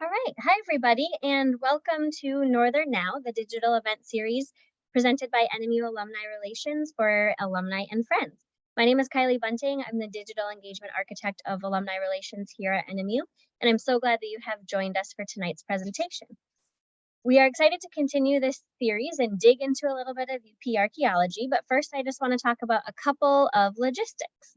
All right. Hi, everybody, and welcome to Northern Now, the digital event series presented by NMU Alumni Relations for alumni and friends. My name is Kylie Bunting. I'm the digital engagement architect of alumni relations here at NMU, and I'm so glad that you have joined us for tonight's presentation. We are excited to continue this series and dig into a little bit of UP archaeology, but first I just want to talk about a couple of logistics.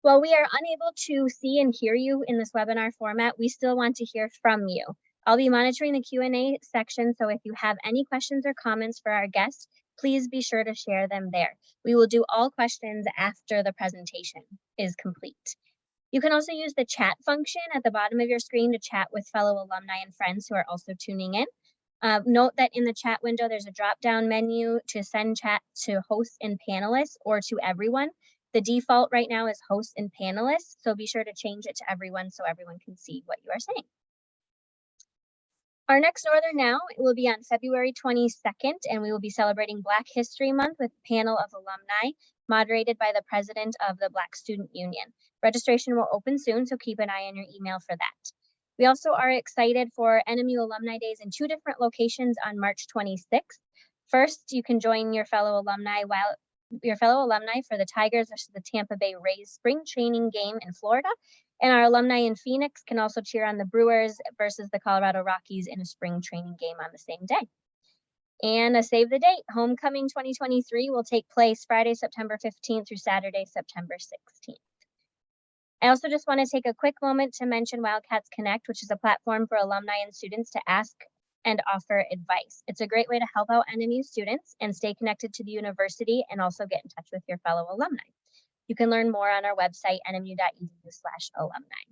While we are unable to see and hear you in this webinar format, we still want to hear from you. I'll be monitoring the Q&A section, so if you have any questions or comments for our guests, please be sure to share them there. We will do all questions after the presentation is complete. You can also use the chat function at the bottom of your screen to chat with fellow alumni and friends who are also tuning in. Note that in the chat window, there's a drop-down menu to send chat to hosts and panelists or to everyone. The default right now is hosts and panelists, so be sure to change it to everyone so everyone can see what you are saying. Our next Northern Now will be on February 22nd, and we will be celebrating Black History Month with a panel of alumni moderated by the president of the Black Student Union. Registration will open soon, so keep an eye on your email for that. We also are excited for NMU Alumni Days in 2 different locations on March 26th. First, you can join your fellow alumni for the Tigers versus the Tampa Bay Rays spring training game in Florida. And our alumni in Phoenix can also cheer on the Brewers versus the Colorado Rockies in a spring training game on the same day. And a save the date, Homecoming 2023 will take place Friday, September 15th through Saturday, September 16th. I also just want to take a quick moment to mention Wildcats Connect, which is a platform for alumni and students to ask and offer advice. It's a great way to help out NMU students and stay connected to the university and also get in touch with your fellow alumni. You can learn more on our website, nmu.edu/alumni.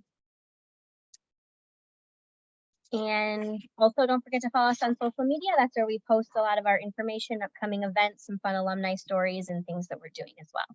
And also don't forget to follow us on social media. That's where we post a lot of our information, upcoming events, some fun alumni stories and things that we're doing as well.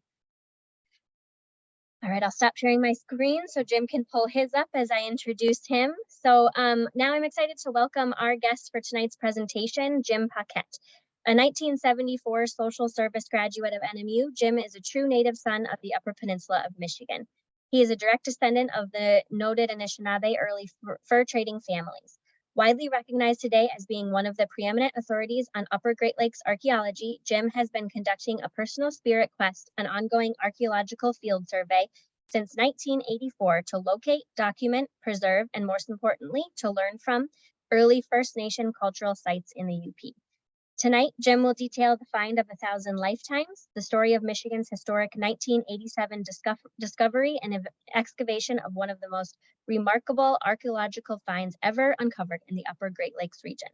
All right, I'll stop sharing my screen so Jim can pull his up as I introduced him. So now I'm excited to welcome our guest for tonight's presentation, Jim Paquette. A 1974 social service graduate of NMU, Jim is a true native son of the Upper Peninsula of Michigan. He is a direct descendant of the noted Anishinaabe early fur trading families. Widely recognized today as being one of the preeminent authorities on Upper Great Lakes archaeology, Jim has been conducting a personal spirit quest, an ongoing archaeological field survey since 1984 to locate, document, preserve, and most importantly, to learn from early First Nation cultural sites in the UP. Tonight, Jim will detail the find of 1,000 lifetimes, the story of Michigan's historic 1987 discovery and excavation of one of the most remarkable archaeological finds ever uncovered in the Upper Great Lakes region.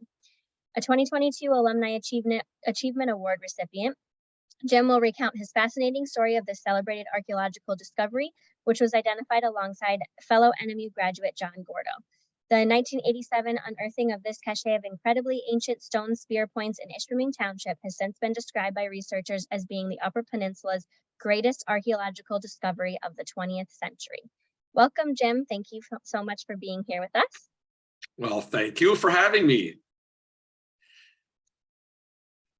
A 2022 Alumni Achievement Award recipient, Jim will recount his fascinating story of this celebrated archaeological discovery, which was identified alongside fellow NMU graduate John Gordo. The 1987 unearthing of this cache of incredibly ancient stone spear points in Ishpeming Township has since been described by researchers as being the Upper Peninsula's greatest archaeological discovery of the 20th century. Welcome, Jim. Thank you so much for being here with us. Well, thank you for having me.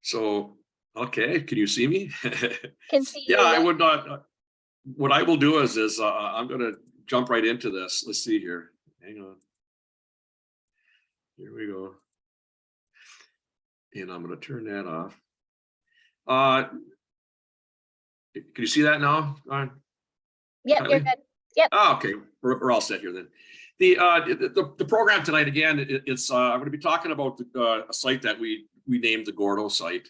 So, okay, can you see me? Can see you. Yeah, I would not. What I will do is I'm going to jump right into this. Let's see here. Hang on. Here we go. And I'm going to turn that off. Can you see that now? Yep, you're good. Yep. Oh, okay, we're all set here then. The program tonight, again, I'm going to be talking about a site that we named the Gordo site.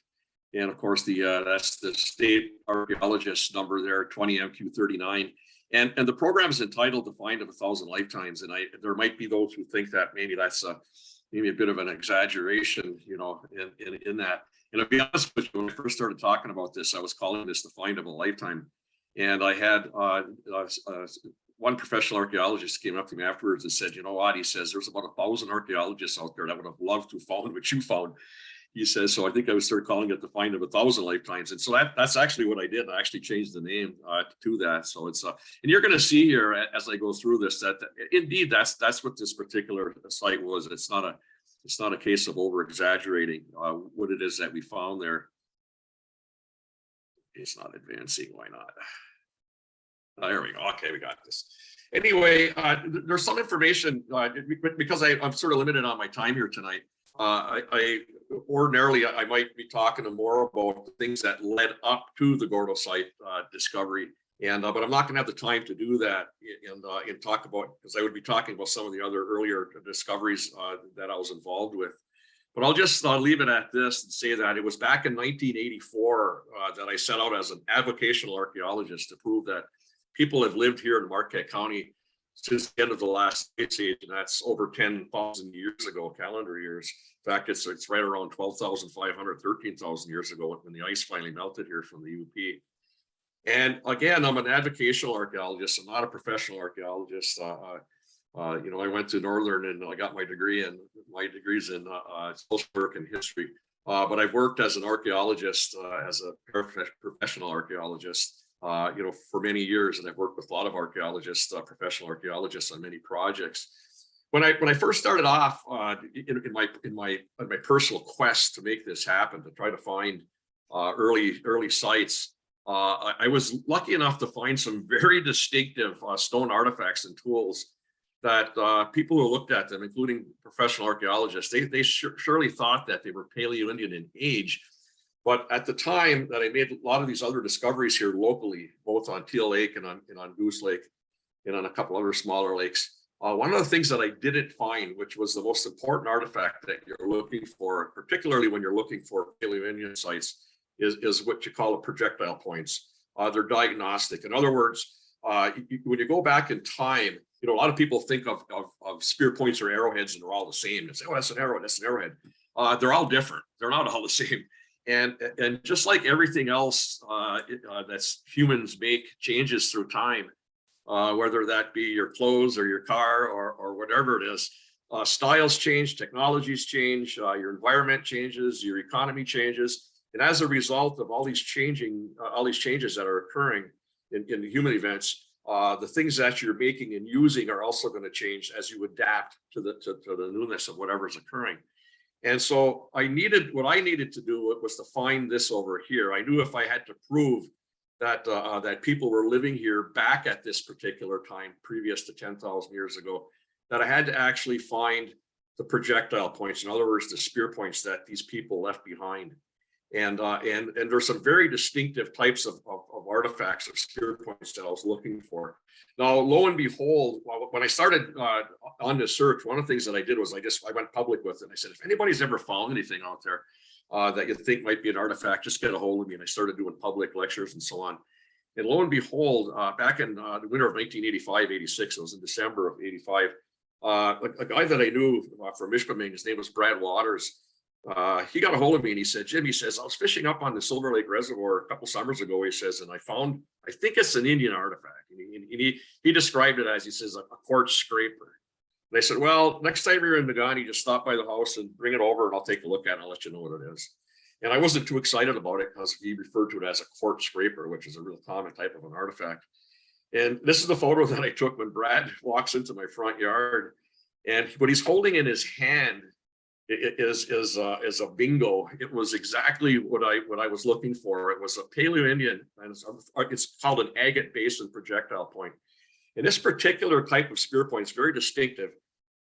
And of course, that's the state archaeologist number there, 20 MQ39. And the program is entitled "The Find of 1,000 Lifetimes." And there might be those who think that maybe that's maybe a bit of an exaggeration, in that. And to be honest with you, when I first started talking about this, I was calling this the find of a lifetime. And I had one professional archaeologist came up to me afterwards and said, "You know what?" He says, "There's about 1,000 archaeologists out there that would have loved to have found what you found." He says, so I think I would start calling it the find of 1,000 lifetimes. And so that's actually what I did. I actually changed the name to that. So it's and you're going to see here as I go through this that indeed that's what this particular site was. It's not a case of over exaggerating what it is that we found there. It's not advancing. Why not? There we go. Okay, we got this. Anyway, there's some information because I'm sort of limited on my time here tonight. I ordinarily I might be talking more about the things that led up to the Gordo site discovery, and but I'm not going to have the time to do that and talk about, because I would be talking about some of the other earlier discoveries that I was involved with. But I'll just leave it at this and say that it was back in 1984 that I set out as an avocational archaeologist to prove that people have lived here in Marquette County since the end of the last ice age, and that's over 10,000 years ago, calendar years. In fact, it's right around 12,500, 13,000 years ago when the ice finally melted here from the UP. And again, I'm an avocational archaeologist. I'm not a professional archaeologist. You know, I went to Northern and I got my degree, and my degree's in social work and history. But I've worked as an archaeologist, as a professional archaeologist, you know, for many years, and I've worked with a lot of archaeologists, professional archaeologists, on many projects. When I first started off in my personal quest to make this happen, to try to find early sites, I was lucky enough to find some very distinctive stone artifacts and tools that people who looked at them, including professional archaeologists, they surely thought that they were Paleo-Indian in age. But at the time that I made a lot of these other discoveries here locally, both on Teal Lake and on Goose Lake and on a couple other smaller lakes, one of the things that I didn't find, which was the most important artifact that you're looking for, particularly when you're looking for Paleo-Indian sites, is what you call projectile points. They're diagnostic. In other words, when you go back in time, you know, a lot of people think of spear points or arrowheads and they're all the same. They say, oh, that's an arrow, that's an arrowhead. They're all different. They're not all the same. And just like everything else that's humans make changes through time, whether that be your clothes or your car or whatever it is, styles change, technologies change, your environment changes, your economy changes. And as a result of all these changes that are occurring in the human events, the things that you're making and using are also going to change as you adapt to the newness of whatever is occurring. And so what I needed to do was to find this over here. I knew if I had to prove that that people were living here back at this particular time, previous to 10,000 years ago, that I had to actually find the projectile points. In other words, the spear points that these people left behind. And there's some very distinctive types of artifacts of spear points that I was looking for. Now, lo and behold, when I started on this search, one of the things that I did was I went public with it. I said, if anybody's ever found anything out there that you think might be an artifact, just get a hold of me. And I started doing public lectures and so on. And lo and behold, back in the winter of 1985, 86, it was in December of 85, a guy that I knew from Mishpeming, his name was Brad Waters. He got a hold of me and he said, Jim, he says, I was fishing up on the Silver Lake Reservoir a couple summers ago, he says, and I think it's an Indian artifact. And he described it as, he says, a quartz scraper. And I said, well, next time you're in Nagani, just stop by the house and bring it over and I'll take a look at it and I'll let you know what it is. And I wasn't too excited about it because he referred to it as a quartz scraper, which is a real common type of an artifact. And this is the photo that I took when Brad walks into my front yard. And what he's holding in his hand is a bingo. It was exactly what I was looking for. It was a Paleo-Indian, and it's called an agate basin projectile point. And this particular type of spear point is very distinctive,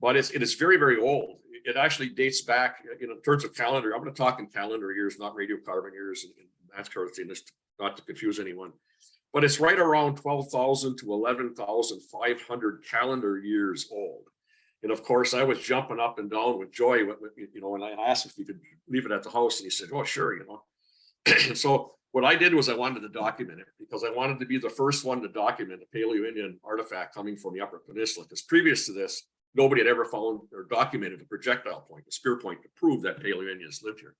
but it is very, very old. It actually dates back, in terms of calendar. I'm going to talk in calendar years, not radiocarbon years, and that sort of thing, just not to confuse anyone. But it's right around 12,000 to 11,500 calendar years old. And of course, I was jumping up and down with joy, when I asked if he could leave it at the house, and he said, "Oh, sure." And so what I did was I wanted to document it because I wanted to be the first one to document a Paleo-Indian artifact coming from the Upper Peninsula. Because previous to this, nobody had ever found or documented a projectile point, a spear point, to prove that Paleo-Indians lived here.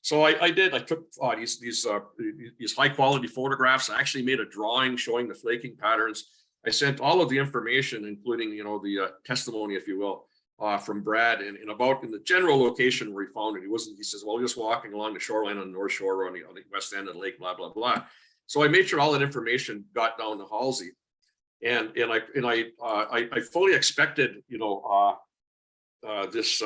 So I did. I took these high quality photographs. I actually made a drawing showing the flaking patterns. I sent all of the information, including, the testimony, if you will, from Brad, and about in the general location where he found it. He says, well, just walking along the shoreline on the North Shore or on the west end of the lake, blah, blah, blah. So I made sure all that information got down to Halsey. And I fully expected, this,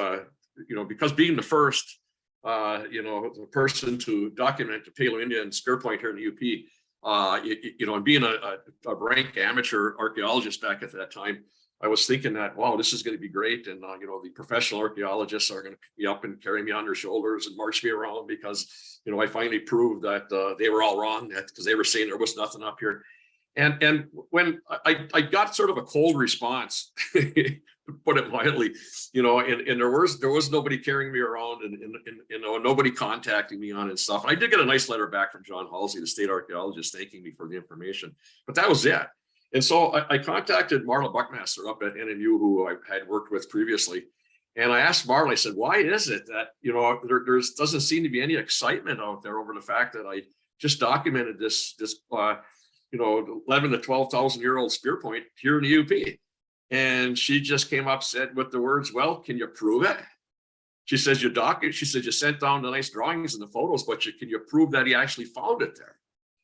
because being the first, the person to document the Paleo-Indian spear point here in the UP, and being a rank amateur archaeologist back at that time, I was thinking that, wow, this is going to be great. And, the professional archaeologists are going to pick me up and carry me on their shoulders and march me around because, I finally proved that they were all wrong, because they were saying there was nothing up here. And when I got sort of a cold response, to put it mildly, and there was nobody carrying me around and nobody contacting me on it and stuff. And I did get a nice letter back from John Halsey, the state archaeologist, thanking me for the information, but that was it. And so I contacted Marla Buckmaster up at NMU, who I had worked with previously. And I asked Marla, I said, why is it that, there doesn't seem to be any excitement out there over the fact that I just documented this 11 to 12,000 year old spear point here in the UP. And she just came up, said with the words, well, can you prove it? She says, she said, you sent down the nice drawings and the photos, but can you prove that he actually found it there?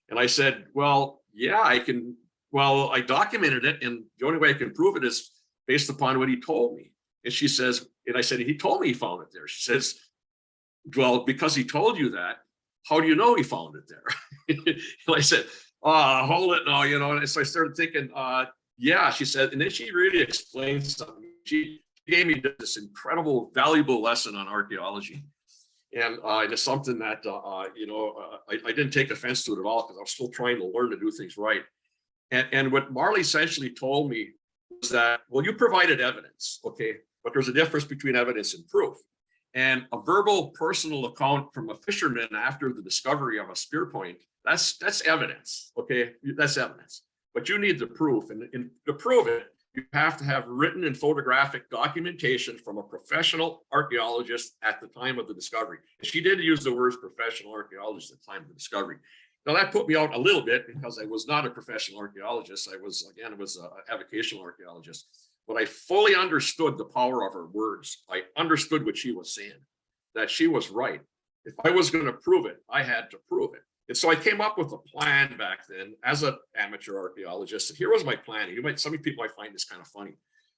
And I said, well, yeah, I can. Well, I documented it, and the only way I can prove it is based upon what he told me. And she says, and I said, he told me he found it there. She says, well, because he told you that, how do you know he found it there? And I said, hold it now, And so I started thinking, yeah, she said, and then she really explained something. She gave me this incredible, valuable lesson on archaeology. And it's something that, I didn't take offense to it at all, because I was still trying to learn to do things right. And what Marley essentially told me was that, well, you provided evidence, okay, but there's a difference between evidence and proof. And a verbal personal account from a fisherman after the discovery of a spear point, that's evidence, okay, that's evidence. But you need the proof, and to prove it, you have to have written and photographic documentation from a professional archaeologist at the time of the discovery. And she did use the words professional archaeologist at the time of the discovery. Now that put me out a little bit, because I was not a professional archaeologist. I was an avocational archaeologist, but I fully understood the power of her words. I understood what she was saying, that she was right. If I was going to prove it, I had to prove it. And so I came up with a plan back then as an amateur archaeologist. And here was my plan. Some people might find this kind of funny,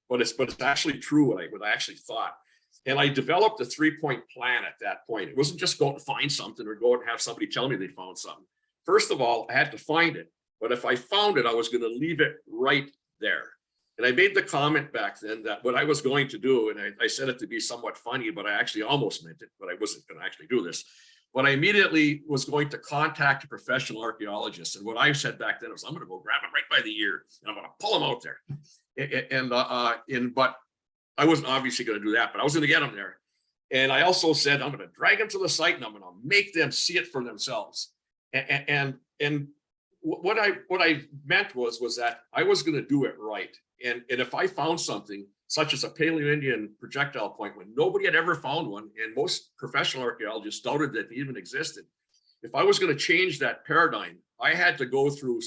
but it's actually true what I actually thought. And I developed a 3-point plan at that point. It wasn't just go and find something or go and have somebody tell me they found something. First of all, I had to find it, but if I found it, I was going to leave it right there. And I made the comment back then that what I was going to do, and I said it to be somewhat funny, but I actually almost meant it, but I wasn't going to actually do this. But I immediately was going to contact a professional archaeologist. And what I said back then was, I'm going to go grab him right by the ear and I'm going to pull him out there. But I wasn't obviously going to do that, but I was going to get him there. And I also said, I'm going to drag him to the site and I'm going to make them see it for themselves. And what I meant was that I was going to do it right. And if I found something such as a Paleo-Indian projectile point when nobody had ever found one, and most professional archaeologists doubted that they even existed, if I was going to change that paradigm, I had to go through,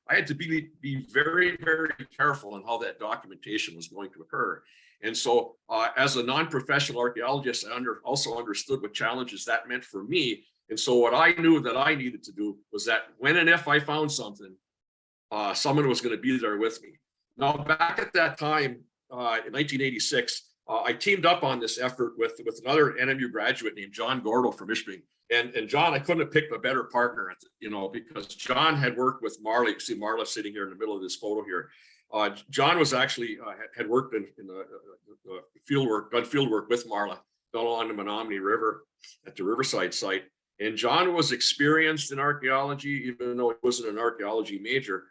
I had to be very, very careful on how that documentation was going to occur. And so as a non-professional archaeologist, I also understood what challenges that meant for me. And so what I knew that I needed to do was that when and if I found something, someone was going to be there with me. Now, back at that time, in 1986, I teamed up on this effort with another NMU graduate named John Gordo from Ishpeming. And John, I couldn't have picked a better partner, because John had worked with Marla. You see Marla sitting here in the middle of this photo here. John was actually had worked in the done field work with Marla down along the Menominee River at the Riverside site. And John was experienced in archaeology, even though he wasn't an archaeology major.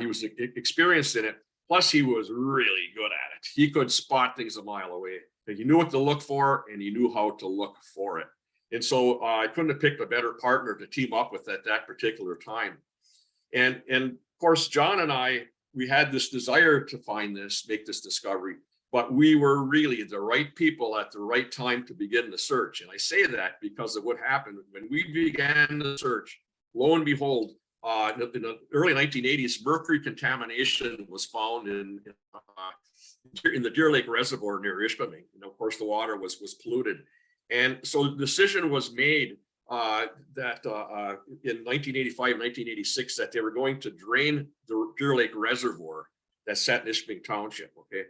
He was experienced in it. Plus, he was really good at it. He could spot things a mile away. He knew what to look for, and he knew how to look for it. And so I couldn't have picked a better partner to team up with at that particular time. And of course, John and I, we had this desire to find this, make this discovery, but we were really the right people at the right time to begin the search. And I say that because of what happened when we began the search. Lo and behold, in the early 1980s, mercury contamination was found in the Deer Lake Reservoir near Ishpeming. And of course, the water was polluted. And so the decision was made that in 1985, 1986, that they were going to drain the Deer Lake Reservoir that sat in Ishpeming Township, okay?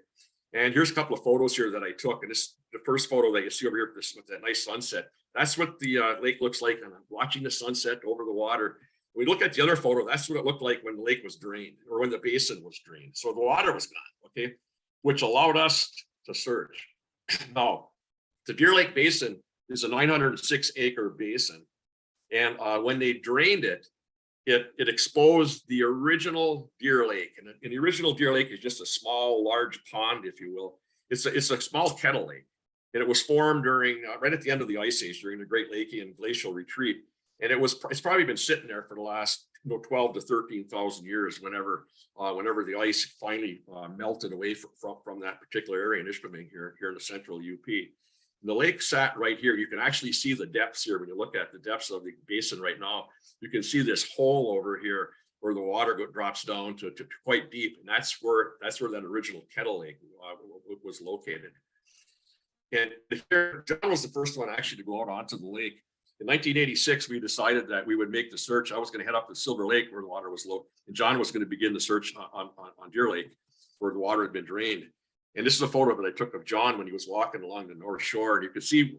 And here's a couple of photos here that I took. And this the first photo that you see over here with that nice sunset. That's what the lake looks like. And I'm watching the sunset over the water. We look at the other photo, that's what it looked like when the lake was drained or when the basin was drained. So the water was gone, okay, which allowed us to search. Now, the Deer Lake Basin is a 906-acre basin. And when they drained it, it exposed the original Deer Lake. And the original Deer Lake is just a small, large pond, if you will. It's a small kettle lake. And it was formed during, right at the end of the Ice Age, during the Great Lakeian Glacial Retreat. And it's probably been sitting there for the last 12 to 13,000 years, whenever the ice finally melted away from that particular area in Ishpeming here in the central UP. And the lake sat right here. You can actually see the depths here. When you look at the depths of the basin right now, you can see this hole over here where the water drops down to quite deep. And that's where that original kettle lake was located. And here, John was the first one actually to go out onto the lake. In 1986, we decided that we would make the search. I was going to head up to Silver Lake where the water was low, and John was going to begin the search on Deer Lake where the water had been drained. And this is a photo that I took of John when he was walking along the North Shore. And you can see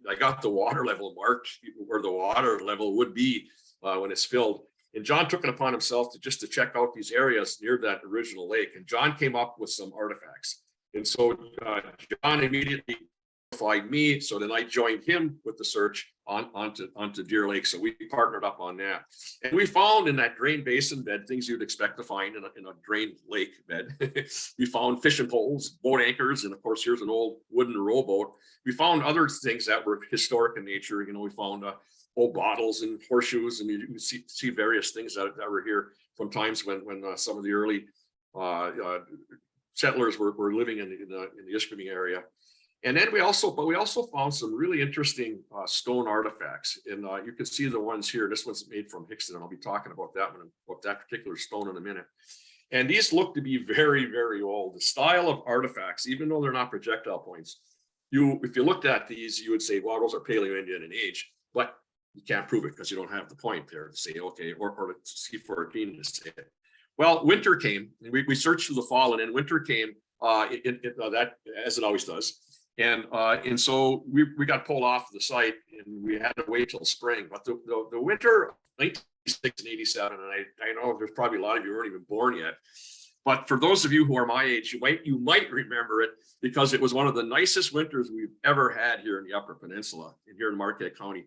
I got the water level marked where the water level would be when it's filled. And John took it upon himself to check out these areas near that original lake. And John came up with some artifacts. And so John immediately notified me. So then I joined him with the search onto Deer Lake. So we partnered up on that. And we found in that drain basin bed things you'd expect to find in a drained lake bed. We found fishing poles, boat anchors, and of course, here's an old wooden rowboat. We found other things that were historic in nature. You know, we found old bottles and horseshoes, and you see various things that were here from times when some of the early settlers were living in the Ishpeming area. And then we also found some really interesting stone artifacts, and you can see the ones here. This one's made from Hickston, and I'll be talking about that particular stone in a minute. And these look to be very, very old. The style of artifacts, even though they're not projectile points, if you looked at these, you would say, well, those are Paleo-Indian in age, but you can't prove it because you don't have the point there to say, okay, or to C14 to say it. Well, winter came, and we searched through the fall, and then winter came, that as it always does. And so we got pulled off the site, and we had to wait till spring. But the winter of 1986 and 87, and I know there's probably a lot of you who weren't even born yet. But for those of you who are my age, you might remember it because it was one of the nicest winters we've ever had here in the Upper Peninsula, and here in Marquette County.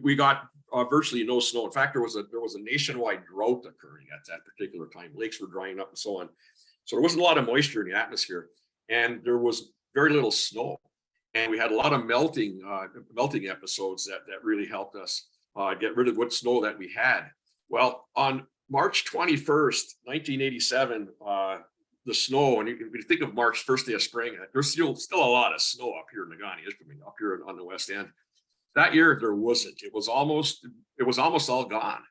We got virtually no snow. In fact, there was a nationwide drought occurring at that particular time. Lakes were drying up and so on. So there wasn't a lot of moisture in the atmosphere, and there was very little snow. And we had a lot of melting episodes that really helped us get rid of what snow that we had. Well, on March 21st, 1987, the snow, and you think of March, first day of spring, there's still a lot of snow up here in Negaunee, up here on the west end. That year there wasn't. It was almost all gone.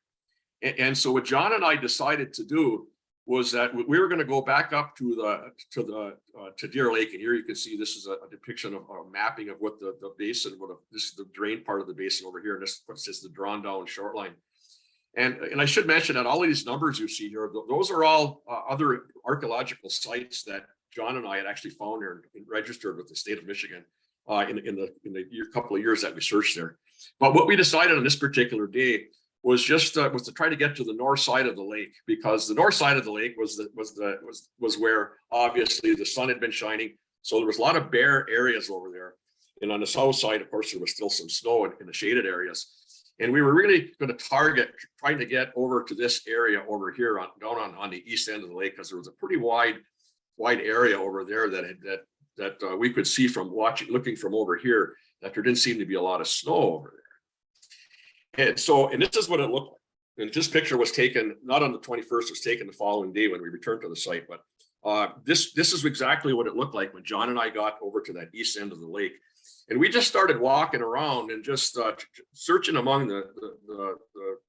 And so what John and I decided to do was that we were going to go back up to Deer Lake, and here you can see this is a depiction of a mapping of what the basin would have. This is the drain part of the basin over here, and this is the drawn down shoreline. And I should mention that all of these numbers you see here, those are all other archaeological sites that John and I had actually found there and registered with the state of Michigan in the couple of years that we searched there. But what we decided on this particular day was just was to try to get to the north side of the lake, because the north side of the lake was where obviously the sun had been shining, so there was a lot of bare areas over there. And on the south side, of course, there was still some snow in the shaded areas. And we were really going to target trying to get over to this area over here down on the east end of the lake, because there was a pretty wide area over there that we could see from looking from over here, that there didn't seem to be a lot of snow over there. And this is what it looked like. And this picture was taken not on the 21st, it was taken the following day when we returned to the site. But this is exactly what it looked like when John and I got over to that east end of the lake. And we just started walking around and just searching among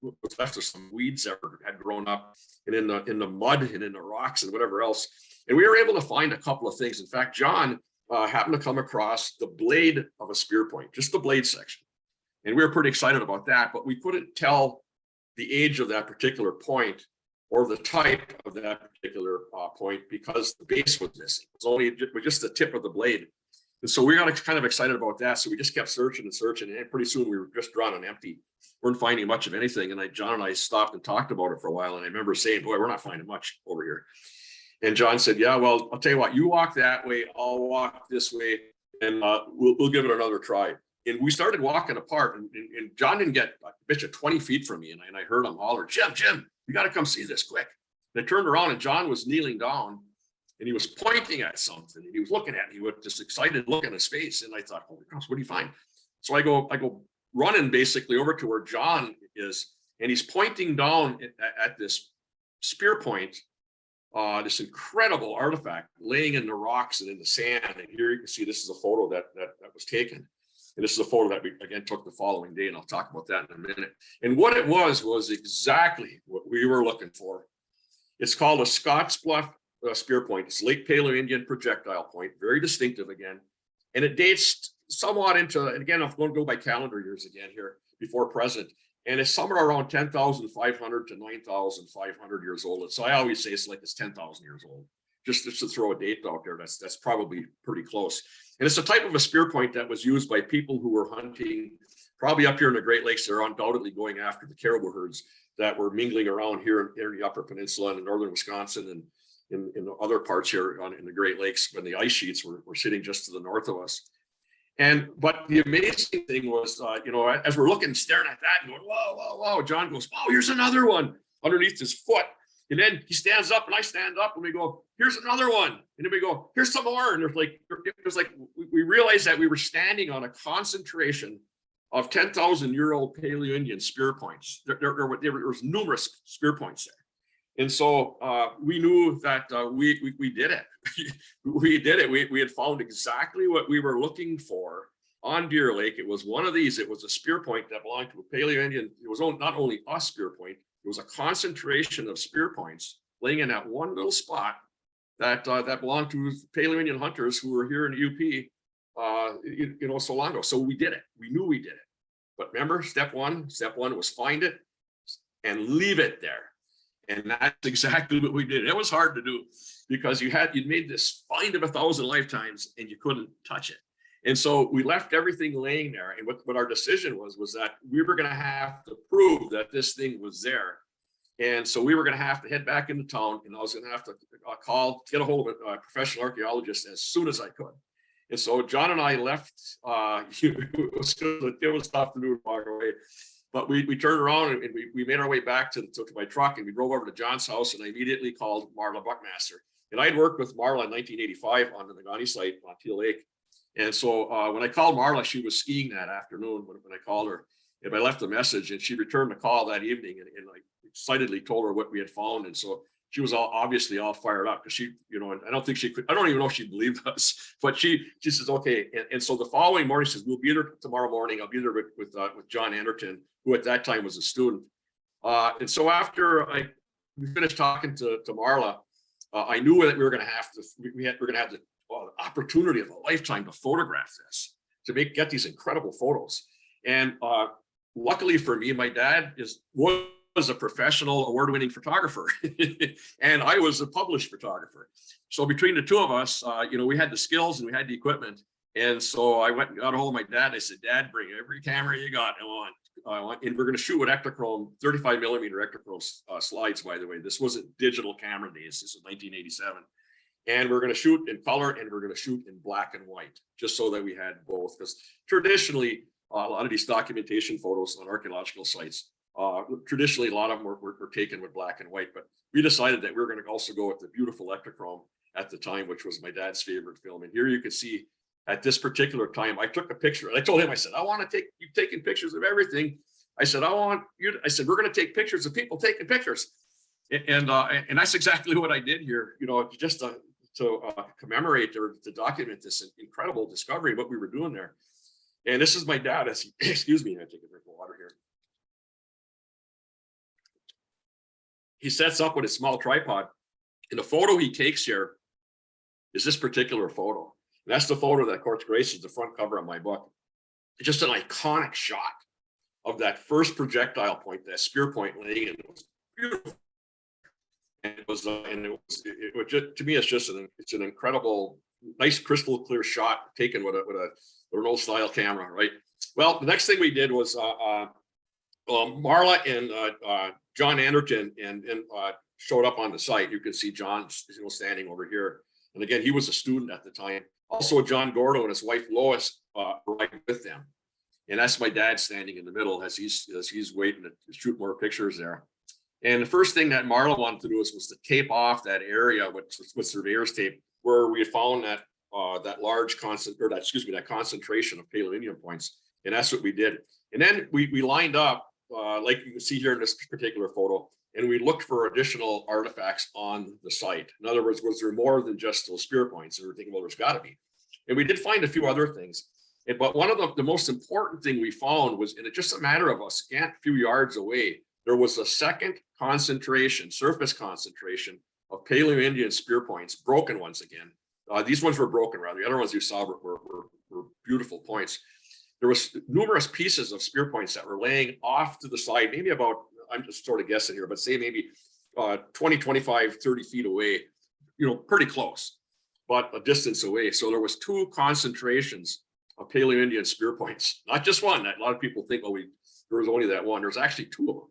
what's left of some weeds that had grown up, and in the mud and in the rocks and whatever else. And we were able to find a couple of things. In fact, John happened to come across the blade of a spear point, just the blade section. And we were pretty excited about that, but we couldn't tell the age of that particular point or the type of that particular point because the base was missing. It was just the tip of the blade. And so we got kind of excited about that. So we just kept searching and searching, and pretty soon we were just drawn on empty. weren't finding much of anything. And John and I stopped and talked about it for a while. And I remember saying, boy, we're not finding much over here. And John said, yeah, well, I'll tell you what, you walk that way, I'll walk this way, and we'll give it another try. And we started walking apart, and John didn't get a bitch of 20 feet from me. And I heard him holler, Jim, you got to come see this quick. And I turned around and John was kneeling down and he was pointing at something. And he was looking at me with this excited look on his face. And I thought, holy cross, what do you find? So I go running basically over to where John is, and he's pointing down at this spear point, this incredible artifact laying in the rocks and in the sand. And here you can see this is a photo that was taken. And this is a photo that we again took the following day, and I'll talk about that in a minute. And what it was exactly what we were looking for. It's called a Scotts Bluff spear point. It's late Paleo-Indian projectile point, very distinctive again. And it dates somewhat into, and again, I'm going to go by calendar years again here, before present. And it's somewhere around 10,500 to 9,500 years old. So I always say it's like it's 10,000 years old. Just to throw a date out there, that's probably pretty close. And it's a type of a spear point that was used by people who were hunting, probably up here in the Great Lakes. They're undoubtedly going after the caribou herds that were mingling around here in the Upper Peninsula and in northern Wisconsin and in other parts here in the Great Lakes when the ice sheets were sitting just to the north of us. But the amazing thing was, as we're looking, staring at that and going, whoa, John goes, oh, here's another one underneath his foot. And then he stands up and I stand up and we go, here's another one. And then we go, here's some more. And it was like, we realized that we were standing on a concentration of 10,000-year-old Paleo-Indian spear points. There was numerous spear points there. And so we knew that we did it. We did it. We had found exactly what we were looking for on Deer Lake. It was one of these. It was a spear point that belonged to a Paleo-Indian. It was not only a spear point, it was a concentration of spear points laying in that one little spot that belonged to Paleo-Indian hunters who were here in the UP, so long ago. So we did it. We knew we did it. But remember, step one was find it and leave it there. And that's exactly what we did. It was hard to do because you'd made this find of 1,000 lifetimes and you couldn't touch it. And so we left everything laying there. And what our decision was that we were going to have to prove that this thing was there. And so we were going to have to head back into town, and I was going to have to get a hold of a professional archaeologist as soon as I could. And so John and I left. It was tough to do to walk away. But we turned around and we made our way back to my truck, and we drove over to John's house, and I immediately called Marla Buckmaster. And I had worked with Marla in 1985 on the Nagani site on Teal Lake. And so when I called Marla, she was skiing that afternoon when I called her. And I left a message, and she returned the call that evening, and I excitedly told her what we had found. And so she was obviously all fired up because she, and I don't think she could, I don't even know if she believed us, but she says, okay. And so the following morning, she says, we'll be there tomorrow morning. I'll be there with John Anderton, who at that time was a student. And so after we finished talking to Marla, I knew that we were going to have the opportunity of a lifetime to photograph this, to get these incredible photos. And luckily for me, my dad was a professional award-winning photographer and I was a published photographer. So between the two of us, we had the skills and we had the equipment. And so I went and got a hold of my dad. I said, Dad, bring every camera you got. I want, and we're going to shoot with Ektachrome, 35 millimeter Ektachrome slides, by the way. This wasn't digital camera days. This was 1987. And we're going to shoot in color and we're going to shoot in black and white, just so that we had both. Because traditionally, a lot of these documentation photos on archaeological sites, traditionally, a lot of them were taken with black and white, but we decided that we were going to also go with the beautiful Ektachrome at the time, which was my dad's favorite film. And here you can see at this particular time, I took a picture and I told him, I said, I want to take you taking pictures of everything. I said, I said, we're going to take pictures of people taking pictures. And that's exactly what I did here, just to commemorate or to document this incredible discovery, what we were doing there. And this is my dad as he, excuse me, I take a drink of water here. He sets up with a small tripod, and the photo he takes here is this particular photo. And that's the photo that, of course, graces the front cover of my book. It's just an iconic shot of that first projectile point, that spear point laying in. It was beautiful. And it was to me, it's an incredible, nice, crystal clear shot taken with an old style camera, right? Well, the next thing we did was Marla and John Anderton and showed up on the site. You can see John standing over here. And again, he was a student at the time. Also, John Gordo and his wife Lois arrived with them. And that's my dad standing in the middle as he's waiting to shoot more pictures there. And the first thing that Marla wanted to do was to tape off that area with surveyor's tape where we found that large that concentration of Paleo-Indian points. And that's what we did. And then we lined up, like you can see here in this particular photo, and we looked for additional artifacts on the site. In other words, was there more than just those spear points? And we're thinking, well, there's got to be. And we did find a few other things. But one of the most important thing we found was, in just a matter of a scant few yards away, there was a second concentration, surface concentration of Paleo-Indian spear points, broken ones again. These ones were broken, rather. The other ones you saw were beautiful points. There was numerous pieces of spear points that were laying off to the side, maybe about, I'm just sort of guessing here, but say maybe 20, 25, 30 feet away, pretty close, but a distance away. So there was two concentrations of Paleo-Indian spear points, not just one. A lot of people think, oh, there was only that one. There's actually two of them.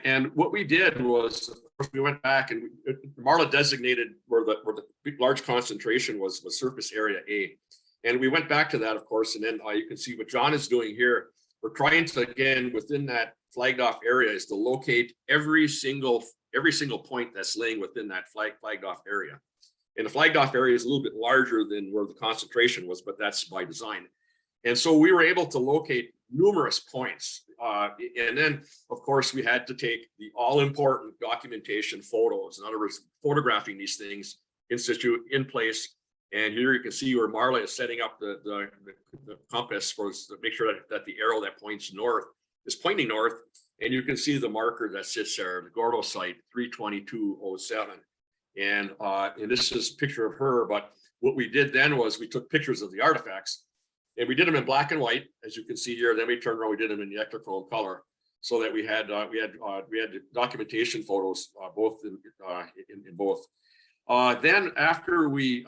And what we did was, of course, we went back and Marla designated where the big, large concentration was surface area A. And we went back to that, of course, and then you can see what John is doing here. We're trying to, again, within that flagged off area, is to locate every single point that's laying within that flagged off area. And the flagged off area is a little bit larger than where the concentration was, but that's by design. And so we were able to locate numerous points. And then, of course, we had to take the all-important documentation photos. In other words, photographing these things in situ, in place. And here you can see where Marla is setting up the compass to make sure that the arrow that points north is pointing north. And you can see the marker that sits there, the Gordo site, 32207. And this is a picture of her. But what we did then was we took pictures of the artifacts, and we did them in black and white, as you can see here. Then we turned around, we did them in the ectochrome color, so that we had documentation photos both in both. Then after we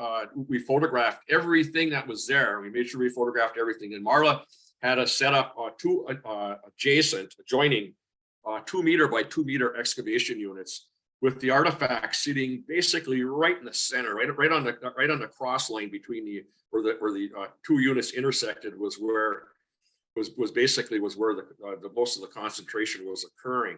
photographed everything that was there, we made sure we photographed everything. And Marla had us set up two adjoining 2 meter by 2 meter excavation units with the artifacts sitting basically right in the center, right on the cross line between where the two units intersected was where the most of the concentration was occurring.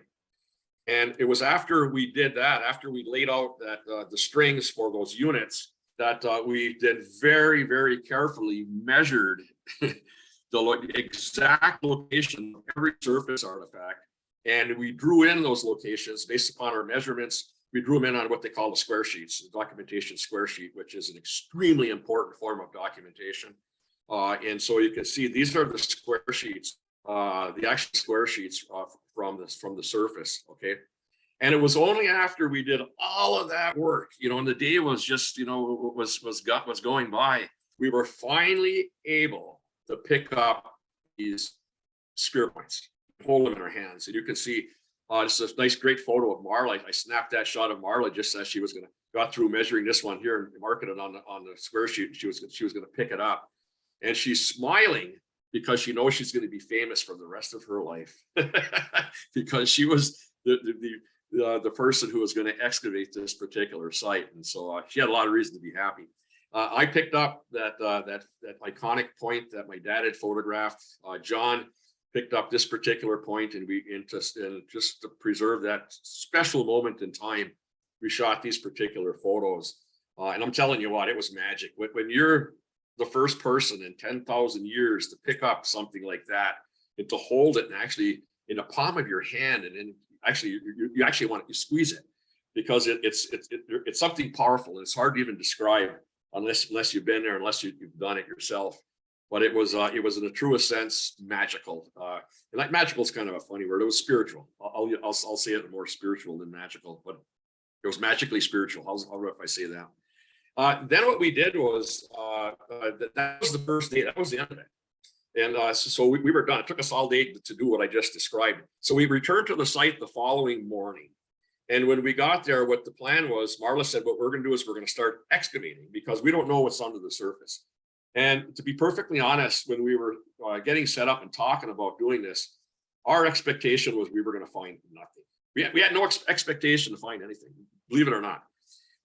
And it was after we did that, after we laid out that the strings for those units, that we then very, very carefully measured the exact location of every surface artifact. And we drew in those locations based upon our measurements. We drew them in on what they call the square sheets, the documentation square sheet, which is an extremely important form of documentation. And so you can see these are the square sheets, the actual square sheets from the surface. Okay. And it was only after we did all of that work, and the day was just, was going by, we were finally able to pick up these spear points, hold them in our hands. And you can see this is a nice, great photo of Marla. I snapped that shot of Marla just as she was got through measuring this one here and marking it on the square sheet. She was going to pick it up, and she's smiling because she knows she's going to be famous for the rest of her life because she was the person who was going to excavate this particular site. And so she had a lot of reason to be happy. I picked up that iconic point that my dad had photographed. John picked up this particular point, and just to preserve that special moment in time, we shot these particular photos. And I'm telling you what, it was magic. When you're the first person in 10,000 years to pick up something like that and to hold it and actually in the palm of your hand, and then actually you actually want to squeeze it, because it's something powerful, and it's hard to even describe unless you've been there, unless you've done it yourself. But it was in the truest sense magical. And like magical is kind of a funny word. It was spiritual. I'll say it more spiritual than magical, but it was magically spiritual. How if I say that? Then what we did was that was the first day. That was the end of it. And so we were done. It took us all day to do what I just described. So we returned to the site the following morning. And when we got there, what the plan was, Marla said, what we're going to do is we're going to start excavating because we don't know what's under the surface. And to be perfectly honest, when we were getting set up and talking about doing this, our expectation was we were going to find nothing. We had no expectation to find anything, believe it or not.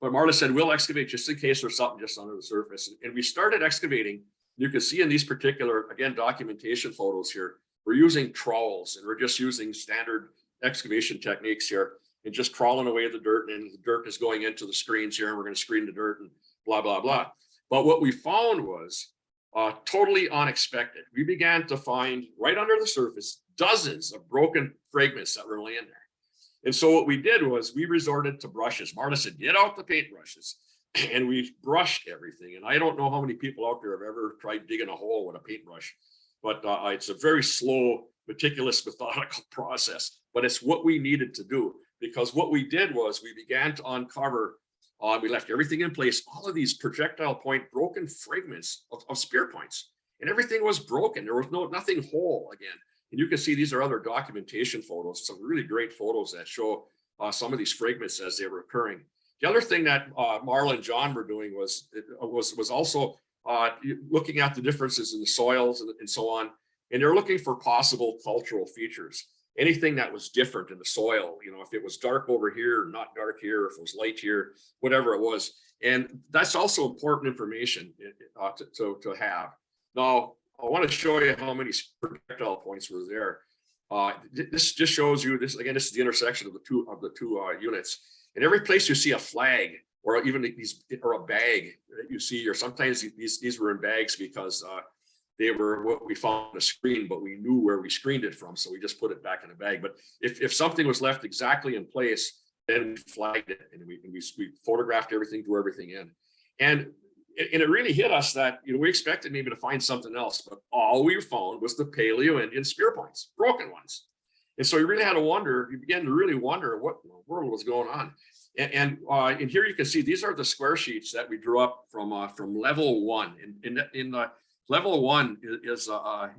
But Marla said, we'll excavate just in case there's something just under the surface. And we started excavating. You can see in these particular, again, documentation photos here, we're using trowels, and we're just using standard excavation techniques here and just crawling away the dirt, and the dirt is going into the screens here, and we're going to screen the dirt and blah, blah, blah. But what we found was totally unexpected. We began to find right under the surface dozens of broken fragments that were laying there. And so what we did was we resorted to brushes. Marta said, get out the paintbrushes. And we brushed everything. And I don't know how many people out there have ever tried digging a hole with a paintbrush, but it's a very slow, meticulous, methodical process. But it's what we needed to do, because what we did was we began to uncover, we left everything in place, all of these projectile point broken fragments of spear points, and everything was broken. There was nothing whole again. And you can see these are other documentation photos, some really great photos that show some of these fragments as they were occurring. The other thing that Marla and John were doing was also looking at the differences in the soils and so on. And they're looking for possible cultural features, anything that was different in the soil, you know, if it was dark over here, not dark here, if it was light here, whatever it was. And that's also important information to have. Now, I want to show you how many projectile points were there. This just shows you this, again, this is the intersection of the two units. And every place you see a flag or even or a bag that you see, or sometimes these were in bags because they were what we found on the screen, but we knew where we screened it from, so we just put it back in a bag. But if something was left exactly in place, then we flagged it, and we photographed everything, threw everything in. And it really hit us that, you know, we expected maybe to find something else, but all we found was the Paleo-Indian spear points, broken ones. And so we really had to wonder, we began to really wonder what in the world was going on. And here you can see, these are the square sheets that we drew up from level one. In level one is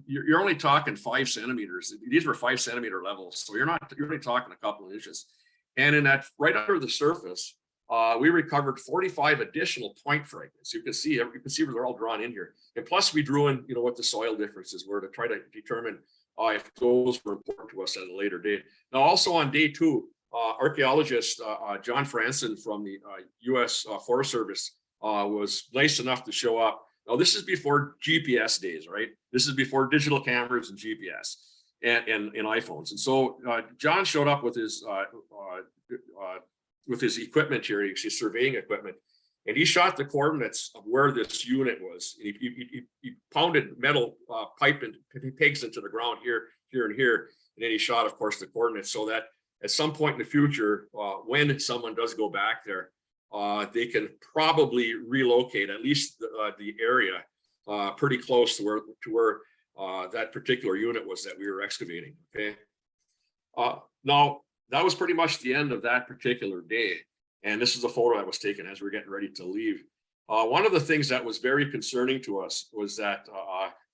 you're only talking 5 centimeters. These were 5 centimeter levels, so you're only talking a couple of inches. And in that, right under the surface, we recovered 45 additional point fragments. You can see where they're all drawn in here. And plus, we drew in, you know, what the soil differences were to try to determine if those were important to us at a later date. Now, also on day 2, archaeologist John Franson from the U.S. Forest Service was nice enough to show up. Now, this is before GPS days, right? This is before digital cameras and GPS and iPhones. And so John showed up with his equipment here, his surveying equipment, and he shot the coordinates of where this unit was. And he pounded metal pipe and pegs into the ground here, and here. And then he shot, of course, the coordinates so that at some point in the future, when someone does go back there, they can probably relocate at least the area pretty close to where that particular unit was that we were excavating. Okay. Now, that was pretty much the end of that particular day. And this is a photo that was taken as we were getting ready to leave. One of the things that was very concerning to us was that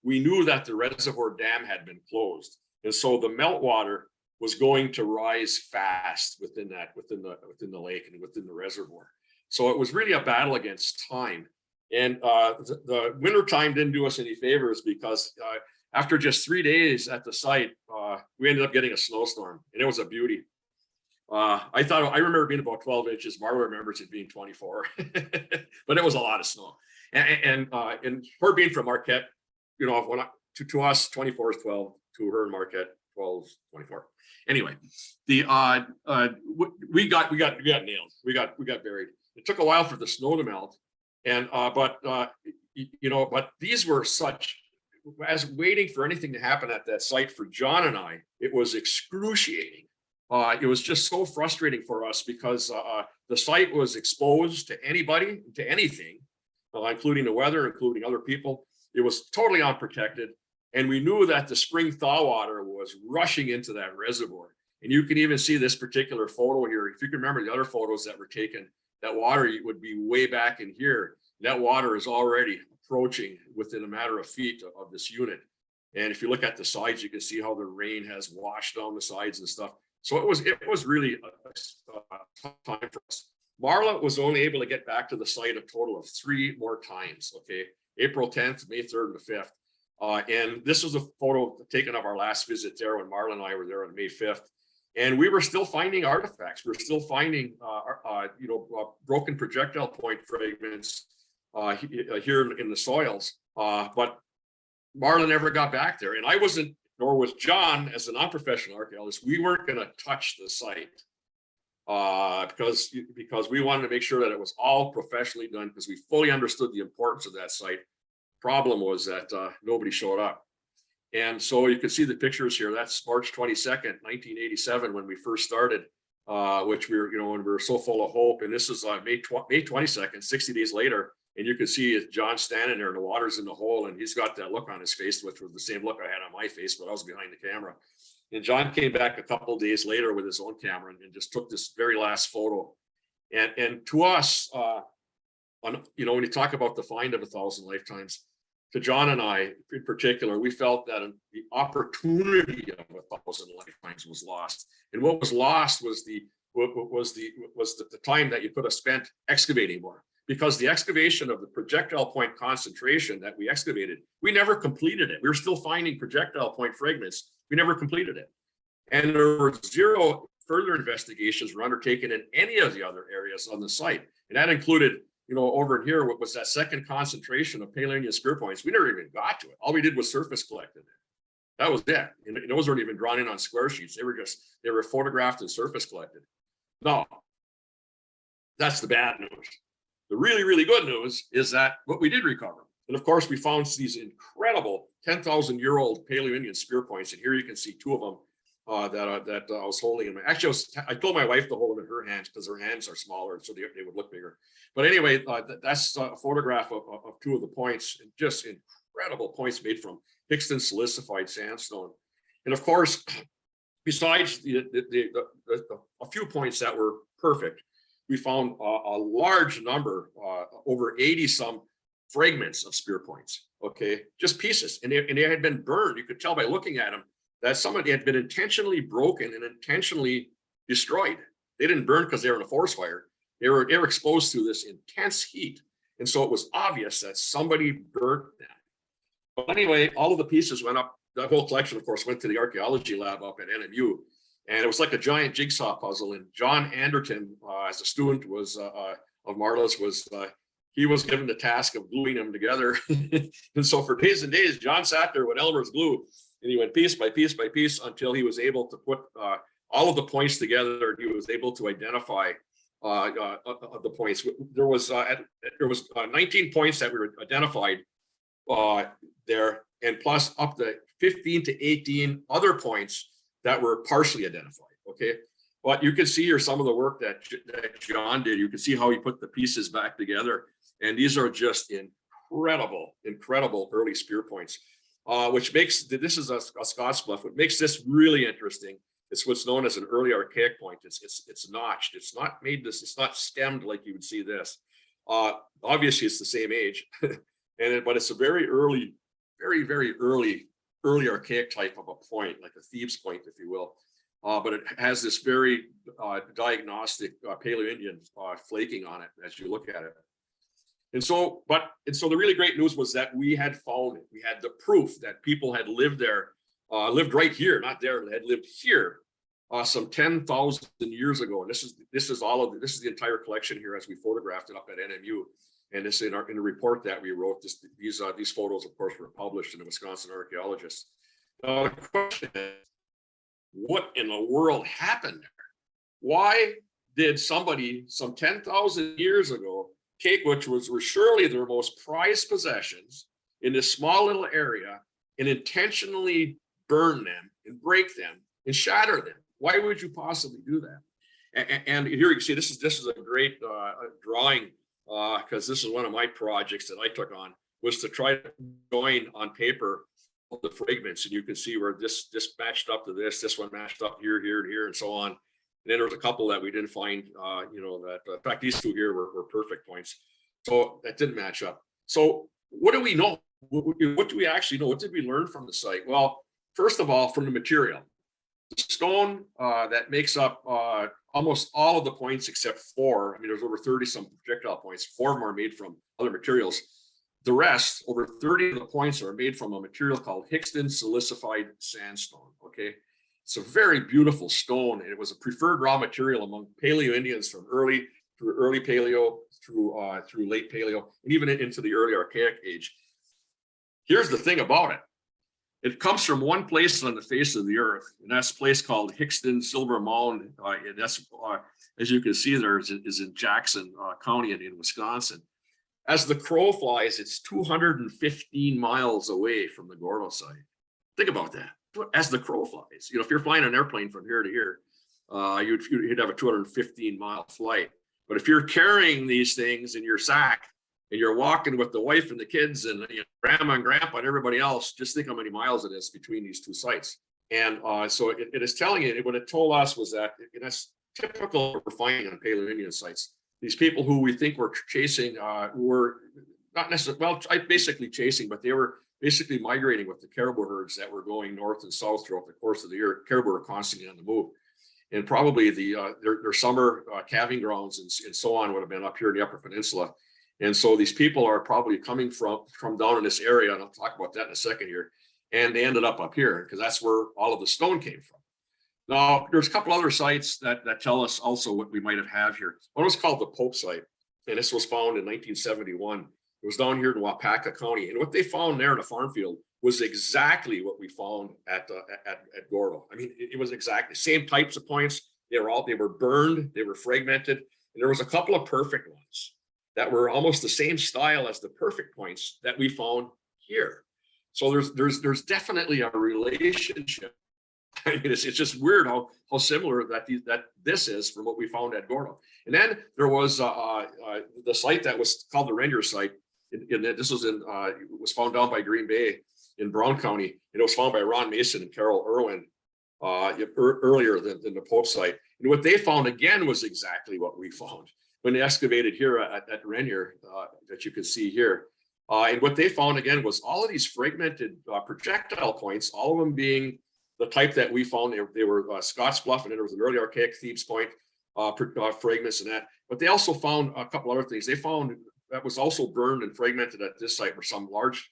we knew that the reservoir dam had been closed. And so the meltwater was going to rise fast within the lake and within the reservoir. So it was really a battle against time. And the winter time didn't do us any favors, because after just 3 days at the site, we ended up getting a snowstorm, and it was a beauty. I remember being about 12 inches. Marla remembers it being 24, but it was a lot of snow. And her being from Marquette, you know, to us, 24 is 12. To her in Marquette, 12 is 24. Anyway, we got nailed. We got buried. It took a while for the snow to melt, and but these were such, as waiting for anything to happen at that site for John and I, it was excruciating. It was just so frustrating for us because the site was exposed to anybody, to anything, including the weather, including other people. It was totally unprotected. And we knew that the spring thaw water was rushing into that reservoir. And you can even see this particular photo here. If you can remember the other photos that were taken, that water would be way back in here. That water is already approaching within a matter of feet of this unit. And if you look at the sides, you can see how the rain has washed down the sides and stuff. So it was really a tough time for us. Marla was only able to get back to the site a total of 3 more times. Okay, April 10th, May 3rd, and the 5th. And this was a photo taken of our last visit there when Marla and I were there on May 5th. And we were still finding artifacts. We're still finding, broken projectile point fragments here in the soils. But Marla never got back there. And I wasn't, nor was John, as a non-professional archaeologist. We weren't going to touch the site because we wanted to make sure that it was all professionally done, because we fully understood the importance of that site. Problem was that nobody showed up. And so you can see the pictures here. That's March 22nd, 1987, when we first started, which we were, when we were so full of hope. And this is May 22nd, 60 days later. And you can see John standing there and the water's in the hole, and he's got that look on his face, which was the same look I had on my face, but I was behind the camera. And John came back a couple of days later with his own camera and just took this very last photo. And to us, when you talk about the find of 1,000 lifetimes, to John and I in particular, we felt that the opportunity of 1,000 lifetimes was lost. And what was lost was the time that you could have spent excavating more. Because the excavation of the projectile point concentration that we excavated, we never completed it. We were still finding projectile point fragments. We never completed it. And there were zero further investigations were undertaken in any of the other areas on the site. And that included, over in here, what was that second concentration of Paleogene spear points? We never even got to it. All we did was surface collected it. That was it. And those weren't even drawn in on square sheets. They were photographed and surface collected. No, that's the bad news. The really, really good news is that what we did recover. And of course, we found these incredible 10,000-year-old Paleo-Indian spear points. And here you can see two of them that I was holding in my, actually, I told my wife to hold them in her hands because her hands are smaller, so they would look bigger. But anyway, that's a photograph of two of the points, and just incredible points made from Hixton silicified sandstone. And of course, besides a few points that were perfect, we found a large number, over 80 some fragments of spear points, okay? Just pieces, and they had been burned. You could tell by looking at them that some of them had been intentionally broken and intentionally destroyed. They didn't burn because they were in a forest fire. They were exposed to this intense heat. And so it was obvious that somebody burnt them. But anyway, all of the pieces went up. The whole collection, of course, went to the archaeology lab up at NMU. And it was like a giant jigsaw puzzle. And John Anderton, as a student of Marla's, he was given the task of gluing them together. And so for days and days, John sat there with Elmer's glue, and he went piece by piece by piece until he was able to put all of the points together. He was able to identify the points. There was 19 points that were identified there, and plus up to 15 to 18 other points that were partially identified, okay? But you can see here some of the work that John did. You can see how he put the pieces back together. And these are just incredible early spear points, which makes, this is a Scottsbluff. What makes this really interesting, it's what's known as an early archaic point. It's notched. It's not made this, it's not stemmed like you would see this. Obviously it's the same age, but it's a very early, very early archaic type of a point, like a thieves point, if you will. But it has this very diagnostic Paleo-Indian flaking on it as you look at it. And so the really great news was that we had found it. We had the proof that people had lived there, lived right here, not there, had lived here some 10,000 years ago. And this is the entire collection here as we photographed it up at NMU. And this in the report that we wrote, these photos, of course, were published in the Wisconsin Archaeologist. The question is, what in the world happened there? Why did somebody some 10,000 years ago take which were surely their most prized possessions in this small little area and intentionally burn them and break them and shatter them? Why would you possibly do that? And here you can see this is a great drawing, because this is one of my projects that I took on, was to try to join on paper all the fragments. And you can see where this matched up to this one matched up here, and so on. And then there was a couple that we didn't find, that, in fact, these two here were perfect points. So that didn't match up. So what do we know? What do we actually know? What did we learn from the site? Well, first of all, from the material. The stone that makes up almost all of the points except 4. I mean, there's over 30 some projectile points. 4 of them are made from other materials. The rest, over 30 of the points, are made from a material called Hixton silicified sandstone. Okay, it's a very beautiful stone, and it was a preferred raw material among Paleo Indians from early Paleo through late Paleo, and even into the early Archaic age. Here's the thing about it. It comes from one place on the face of the earth, and that's a place called Hixton Silver Mound. And that's, as you can see there, is in Jackson County in Wisconsin. As the crow flies, it's 215 miles away from the Gordo site. Think about that. As the crow flies, if you're flying an airplane from here to here, you'd have a 215-mile flight. But if you're carrying these things in your sack and you're walking with the wife and the kids and grandma and grandpa and everybody else, just think how many miles it is between these two sites. And so it is telling you, what it told us was that, and that's typical of what we're finding on Paleo Indian sites. These people who we think were chasing were not necessarily, well, basically chasing, but they were basically migrating with the caribou herds that were going north and south throughout the course of the year. Caribou are constantly on the move. And probably their summer calving grounds and so on would have been up here in the Upper Peninsula. And so these people are probably coming from down in this area, and I'll talk about that in a second here. And they ended up here because that's where all of the stone came from. Now, there's a couple other sites that tell us also what we might have here. One was called the Pope site, and this was found in 1971. It was down here in Wapaka County, and what they found there in a farm field was exactly what we found at Gordo. I mean, it was exactly the same types of points. They were burned, they were fragmented, and there was a couple of perfect ones that were almost the same style as the perfect points that we found here. So there's definitely a relationship. I mean, it's just weird how similar that this is from what we found at Gordo. And then there was the site that was called the Renier site. This was was found down by Green Bay in Brown County. And it was found by Ron Mason and Carol Irwin earlier than the Pope site. And what they found again was exactly what we found when they excavated here at Renier that you can see here. And what they found again was all of these fragmented projectile points, all of them being the type that we found. They were Scotts Bluff, and then there was an early Archaic Thebes Point fragments and that. But they also found a couple other things. They found that was also burned and fragmented at this site were some large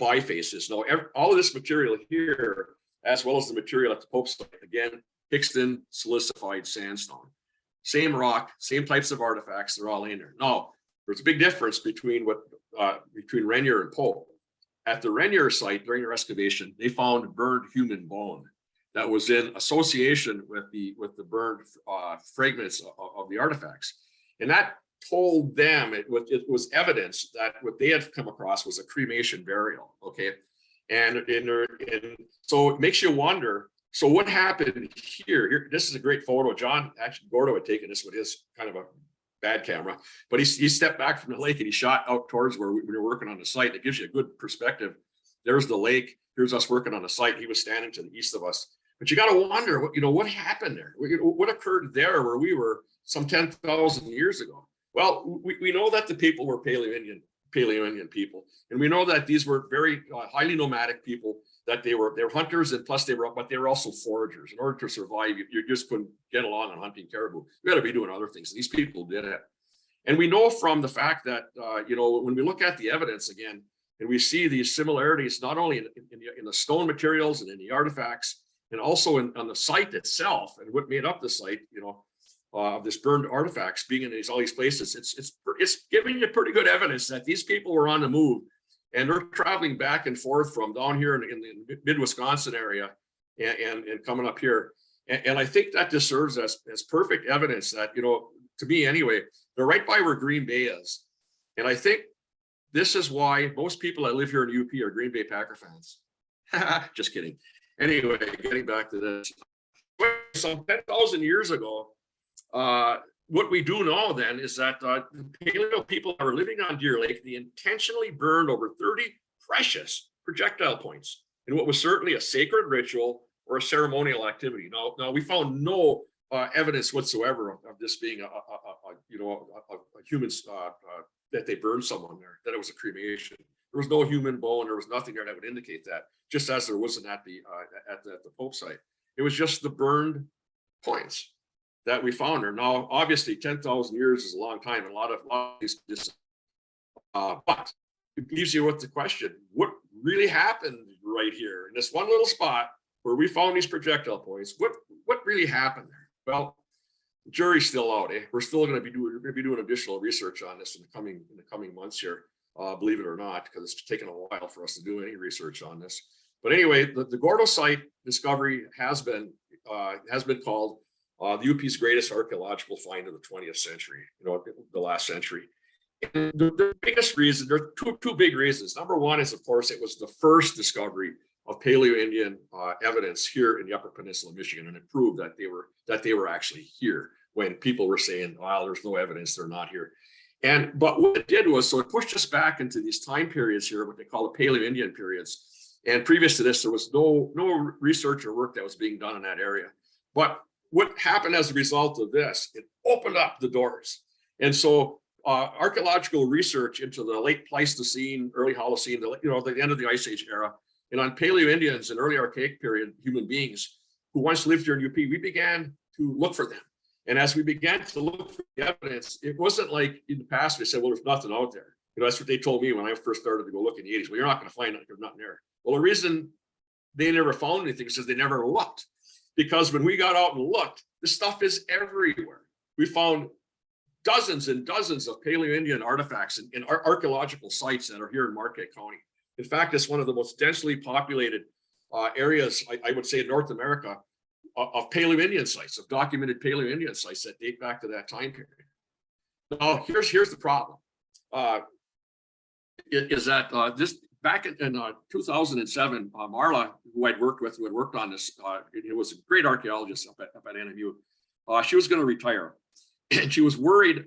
bifaces. Now, all of this material here, as well as the material at the Pope site, again, Hixton silicified sandstone. Same rock, same types of artifacts, they're all in there. Now, there's a big difference between Renier and Pope. At the Renier site during their excavation, they found burned human bone that was in association with the burned fragments of the artifacts. And that told them it was evidence that what they had come across was a cremation burial. Okay. And so it makes you wonder, so what happened here? This is a great photo. John actually Gordo had taken this with his kind of a bad camera, but he stepped back from the lake and he shot out towards where we were working on the site. It gives you a good perspective. There's the lake. Here's us working on the site. He was standing to the east of us. But you got to wonder, what happened there? What occurred there where we were some 10,000 years ago? Well, we know that the people were Paleo Indian people, and we know that these were very highly nomadic people. That they were hunters, and plus they were also foragers. In order to survive, you just couldn't get along on hunting caribou. You got to be doing other things. These people did it, and we know from the fact that when we look at the evidence again, and we see these similarities not only in the stone materials and in the artifacts, and also on the site itself and what made up the site, of this burned artifacts being in all these places, it's giving you pretty good evidence that these people were on the move. And they're traveling back and forth from down here in the mid-Wisconsin area and coming up here. And I think that just serves as perfect evidence that, to me anyway, they're right by where Green Bay is. And I think this is why most people that live here in UP are Green Bay Packer fans. Just kidding. Anyway, getting back to this. Some 10,000 years ago, what we do know then is that the Paleo people that were living on Deer Lake, they intentionally burned over 30 precious projectile points in what was certainly a sacred ritual or a ceremonial activity. Now we found no evidence whatsoever of this being a human that they burned someone there, that it was a cremation. There was no human bone. There was nothing there that would indicate that, just as there wasn't at the Pope site. It was just the burned points that we found there. Now, obviously, 10,000 years is a long time, and a lot of these, but it leaves you with the question, what really happened right here in this one little spot where we found these projectile points? What really happened there? Well, the jury's still out. We're still going to be doing additional research on this in the coming months here, believe it or not, because it's taken a while for us to do any research on this. But anyway, the Gordo site discovery has been called the UP's greatest archaeological find of the 20th century, the last century. And the biggest reason, there are two big reasons. Number one is, of course, it was the first discovery of Paleo-Indian evidence here in the Upper Peninsula of Michigan, and it proved that they were actually here when people were saying, "Well, there's no evidence; they're not here." But what it did was, so it pushed us back into these time periods here, what they call the Paleo-Indian periods. And previous to this, there was no research or work that was being done in that area. But what happened as a result of this, it opened up the doors. And so archaeological research into the late Pleistocene, early Holocene, the end of the Ice Age era, and on Paleo-Indians and early Archaic period human beings who once lived here in UP, we began to look for them. And as we began to look for the evidence, it wasn't like in the past we said, well, there's nothing out there. That's what they told me when I first started to go look in the 80s. Well, you're not going to find it. There's nothing there. Well, the reason they never found anything is because they never looked. Because when we got out and looked, the stuff is everywhere. We found dozens and dozens of Paleo-Indian artifacts in archaeological sites that are here in Marquette County. In fact, it's one of the most densely populated areas, I would say, in North America of Paleo-Indian sites, of documented Paleo-Indian sites that date back to that time period. Now, here's the problem. Is that this back in 2007, Marla, who I'd worked with, who had worked on this, it was a great archaeologist up at NMU. She was going to retire, and she was worried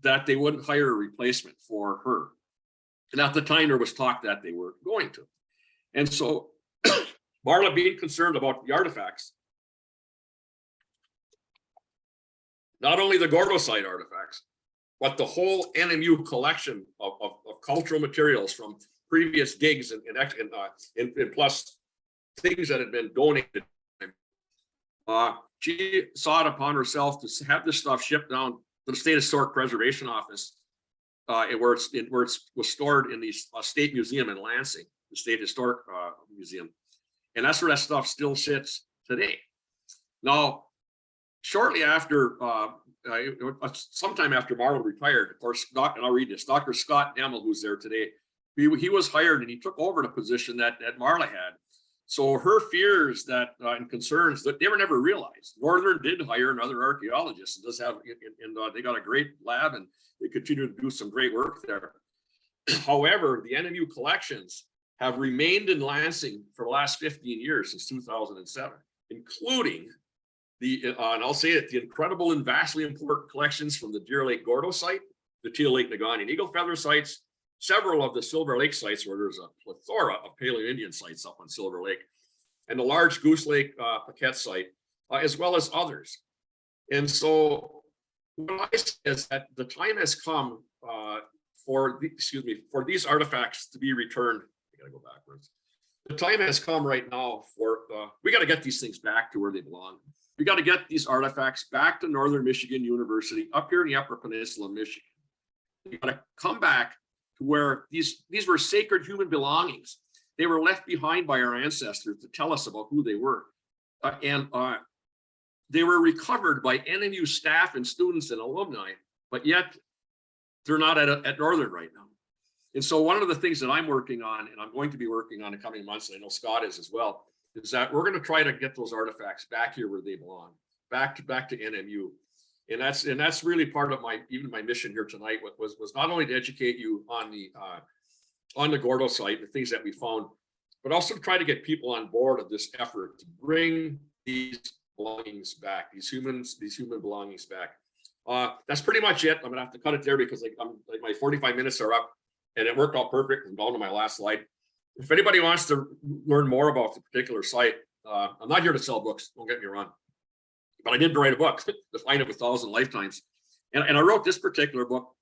that they wouldn't hire a replacement for her. And at the time, there was talk that they were going to. And so Marla, being concerned about the artifacts, not only the Gordo site artifacts, but the whole NMU collection of cultural materials from previous digs and plus things that had been donated. She sought upon herself to have this stuff shipped down to the State Historic Preservation Office, where it was stored in the State Museum in Lansing, the State Historic Museum. And that's where that stuff still sits today. Now, shortly after, sometime after Marla retired, of course, and I'll read this, Dr. Scott Demmel, who's there today, he was hired and he took over the position that Marla had. So her fears and concerns that they were never realized. Northern did hire another archaeologist and does have, and they got a great lab and they continue to do some great work there. However, the NMU collections have remained in Lansing for the last 15 years, since 2007, including and I'll say it, the incredible and vastly important collections from the Deer Lake Gordo site, the Teal Lake Negaunee and Eagle Feather sites, several of the Silver Lake sites where there's a plethora of Paleo-Indian sites up on Silver Lake, and the large Goose Lake Paquette site, as well as others. And so what I say is that the time has come for these artifacts to be returned. I gotta go backwards. The time has come right now for, we gotta get these things back to where they belong. We got to get these artifacts back to Northern Michigan University up here in the Upper Peninsula of Michigan. We got to come back to where these were sacred human belongings. They were left behind by our ancestors to tell us about who they were. And they were recovered by NMU staff and students and alumni, but yet they're not at Northern right now. And so one of the things that I'm working on, and I'm going to be working on in the coming months, and I know Scott is as well, is that we're going to try to get those artifacts back here where they belong, back to NMU. And that's really part of my mission here tonight was not only to educate you on the Gordo site, the things that we found, but also to try to get people on board of this effort to bring these belongings back, these human belongings back. That's pretty much it. I'm gonna have to cut it there because my 45 minutes are up, and it worked out perfect. I'm down to my last slide. If anybody wants to learn more about the particular site, I'm not here to sell books, don't get me wrong, but I did write a book, The Find of 1,000 Lifetimes. And I wrote this particular book.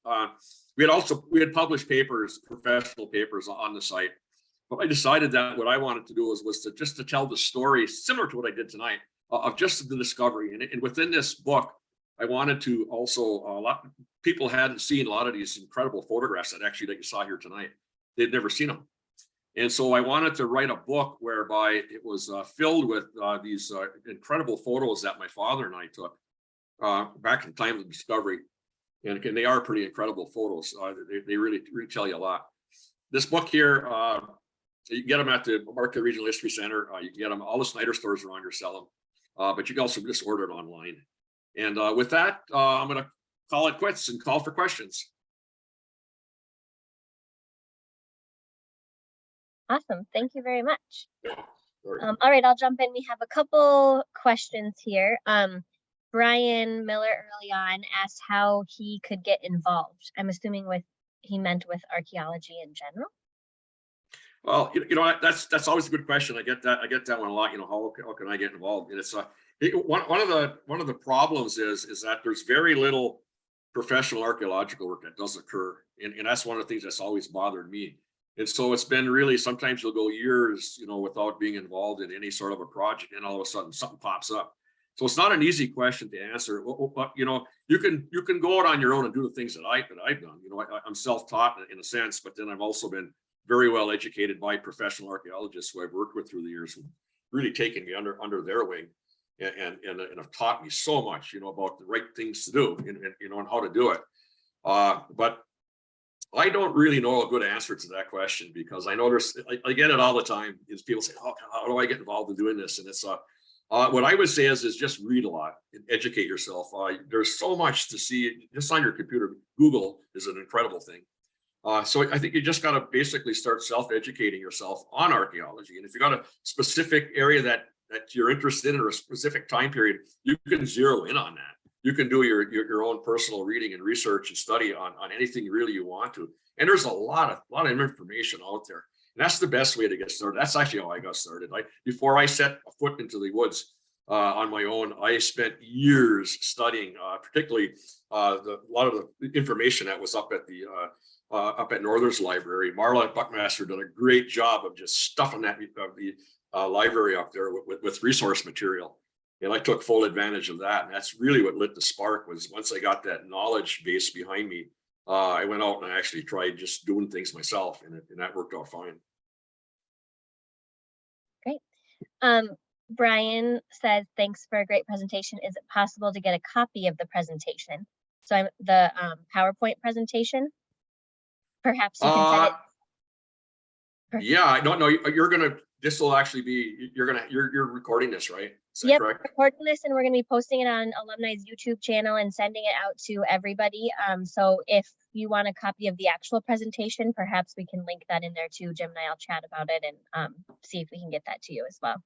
We had published papers, professional papers on the site, but I decided that what I wanted to do was to tell the story, similar to what I did tonight, of just the discovery. And within this book, I wanted to also, people hadn't seen a lot of these incredible photographs that you saw here tonight. they'd never seen them. And so I wanted to write a book whereby it was filled with these incredible photos that my father and I took back in the time of discovery. And they are pretty incredible photos. They really tell you a lot. This book here, you can get them at the Marquette Regional History Center. You can get them, all the Snyder stores around here sell them, but you can also just order it online. And with that, I'm going to call it quits and call for questions. Awesome. Thank you very much. Yeah, all right, I'll jump in. We have a couple questions here. Brian Miller early on asked how he could get involved. I'm assuming he meant with archaeology in general. Well, you know, that's always a good question. I get that one a lot. You know, how can I get involved? And it's one of the problems is that there's very little professional archaeological work that does occur, and that's one of the things that's always bothered me. And so it's been really, sometimes you'll go years, you know, without being involved in any sort of a project, and all of a sudden something pops up. So it's not an easy question to answer. But you know, you can go out on your own and do the things that I've done. You know, I'm self-taught in a sense, but then I've also been very well educated by professional archaeologists who I've worked with through the years, who really taken me under their wing and have taught me so much, you know, about the right things to do and you know, and how to do it. But I don't really know a good answer to that question, because I know I get it all the time. Is people say, "Oh, how do I get involved in doing this?" And it's what I would say is just read a lot and educate yourself. There's so much to see just on your computer. Google is an incredible thing. So I think you just got to basically start self-educating yourself on archaeology. And if you got a specific area that you're interested in, or a specific time period, you can zero in on that. You can do your own personal reading and research and study on anything really you want to. And there's a lot of information out there. And that's the best way to get started. That's actually how I got started. Before I set a foot into the woods on my own, I spent years studying, particularly a lot of the information that was up at Northern's library. Marla Buckmaster did a great job of just stuffing the library up there with resource material. And I took full advantage of that. And that's really what lit the spark. Was once I got that knowledge base behind me, I went out and I actually tried just doing things myself, and that worked out fine. Great. Brian says, thanks for a great presentation. Is it possible to get a copy of the presentation? So the PowerPoint presentation. Perhaps you can send it. Yeah, I don't know. This will actually be, you're recording this, right? Yep, recording this, and we're going to be posting it on Alumni's YouTube channel and sending it out to everybody. So if you want a copy of the actual presentation, perhaps we can link that in there too. Jim and I'll chat about it and see if we can get that to you as well.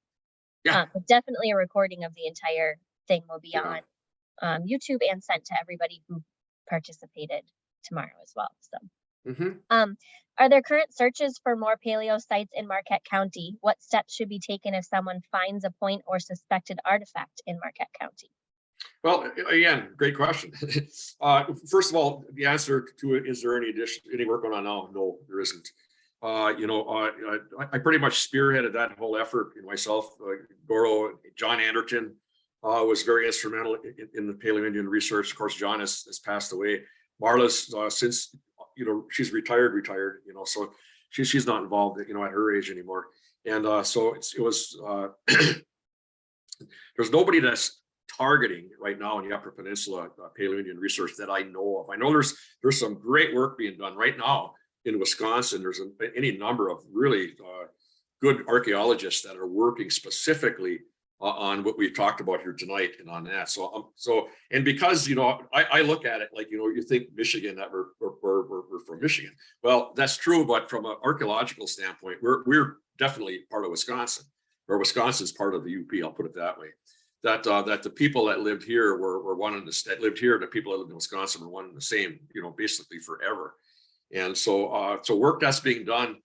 Yeah. But definitely a recording of the entire thing will be on YouTube and sent to everybody who participated tomorrow as well. So. Are there current searches for more paleo sites in Marquette County? What steps should be taken if someone finds a point or suspected artifact in Marquette County? Well, again, great question. First of all, the answer to it, is there any work going on now? No, there isn't. I pretty much spearheaded that whole effort myself. Goro, John Anderton was very instrumental in the Paleo-Indian research. Of course, John has passed away. Marla's since, she's retired, so she's not involved, at her age anymore. And so it was, there's nobody that's targeting right now in the Upper Peninsula Paleo-Indian research that I know of. I know there's some great work being done right now in Wisconsin. There's any number of really good archaeologists that are working specifically on what we've talked about here tonight and on that. And because, I look at it like, you think Michigan, that we're from Michigan. Well, that's true, but from an archaeological standpoint, we're definitely part of Wisconsin, or Wisconsin's part of the UP, I'll put it that way. That the people that lived here were one and the lived here, the people that lived in Wisconsin were one and the same, basically forever. And so work that's being done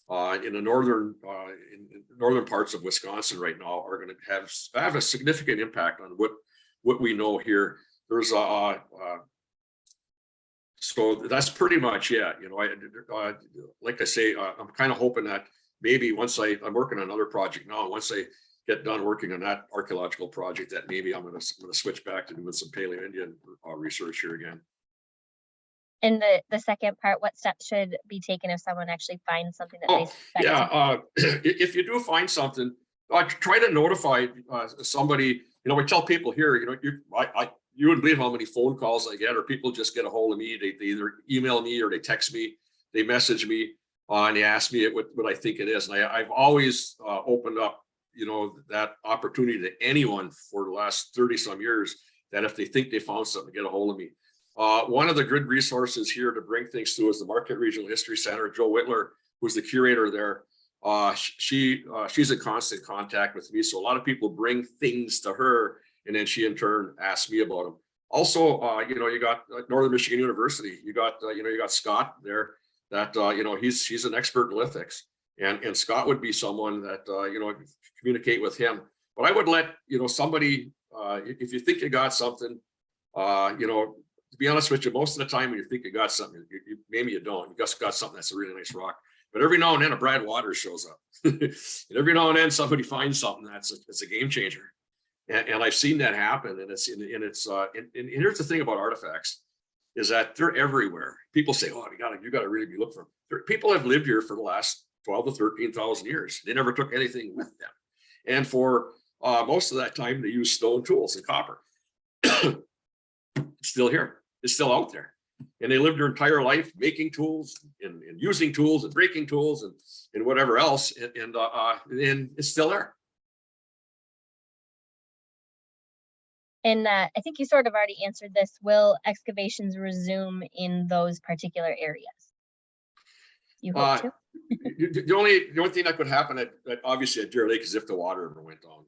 in the northern parts of Wisconsin right now are going to have a significant impact on what we know here. There's so that's pretty much it. Like I say, I'm kind of hoping that maybe once I'm working on another project now. Once I get done working on that archaeological project, that maybe I'm going to switch back to doing some Paleo-Indian research here again. And the second part, what steps should be taken if someone actually finds something that they Oh, suspect? yeah. If you do find something, try to notify somebody. We tell people here, you wouldn't believe how many phone calls I get, or people just get a hold of me. They either email me or they text me, they message me, and they ask me what I think it is. And I've always opened up, that opportunity to anyone for the last 30 some years, that if they think they found something, get a hold of me. One of the good resources here to bring things to is the Marquette Regional History Center. Joe Whitler, who's the curator there, she's in constant contact with me. So a lot of people bring things to her, and then she in turn asks me about them. Also, you got Northern Michigan University. You got Scott there. That he's an expert in lithics, and Scott would be someone that communicate with him. But I would let somebody, if you think you got something, to be honest with you, most of the time when you think you got something, maybe you don't. You just got something that's a really nice rock. But every now and then a Brad Waters shows up. And every now and then somebody finds something it's a game changer. And I've seen that happen. And here's the thing about artifacts, is that they're everywhere. People say, oh, you gotta really be looking for them. People have lived here for the last 12 to 13,000 years. They never took anything with them. And for most of that time, they used stone tools and copper. It's still here. It's still out there. And they lived their entire life making tools and using tools and breaking tools and whatever else. And it's still there. And I think you sort of already answered this. Will excavations resume in those particular areas? You hope to? The only thing that could happen at obviously at Deer Lake is if the water ever went down.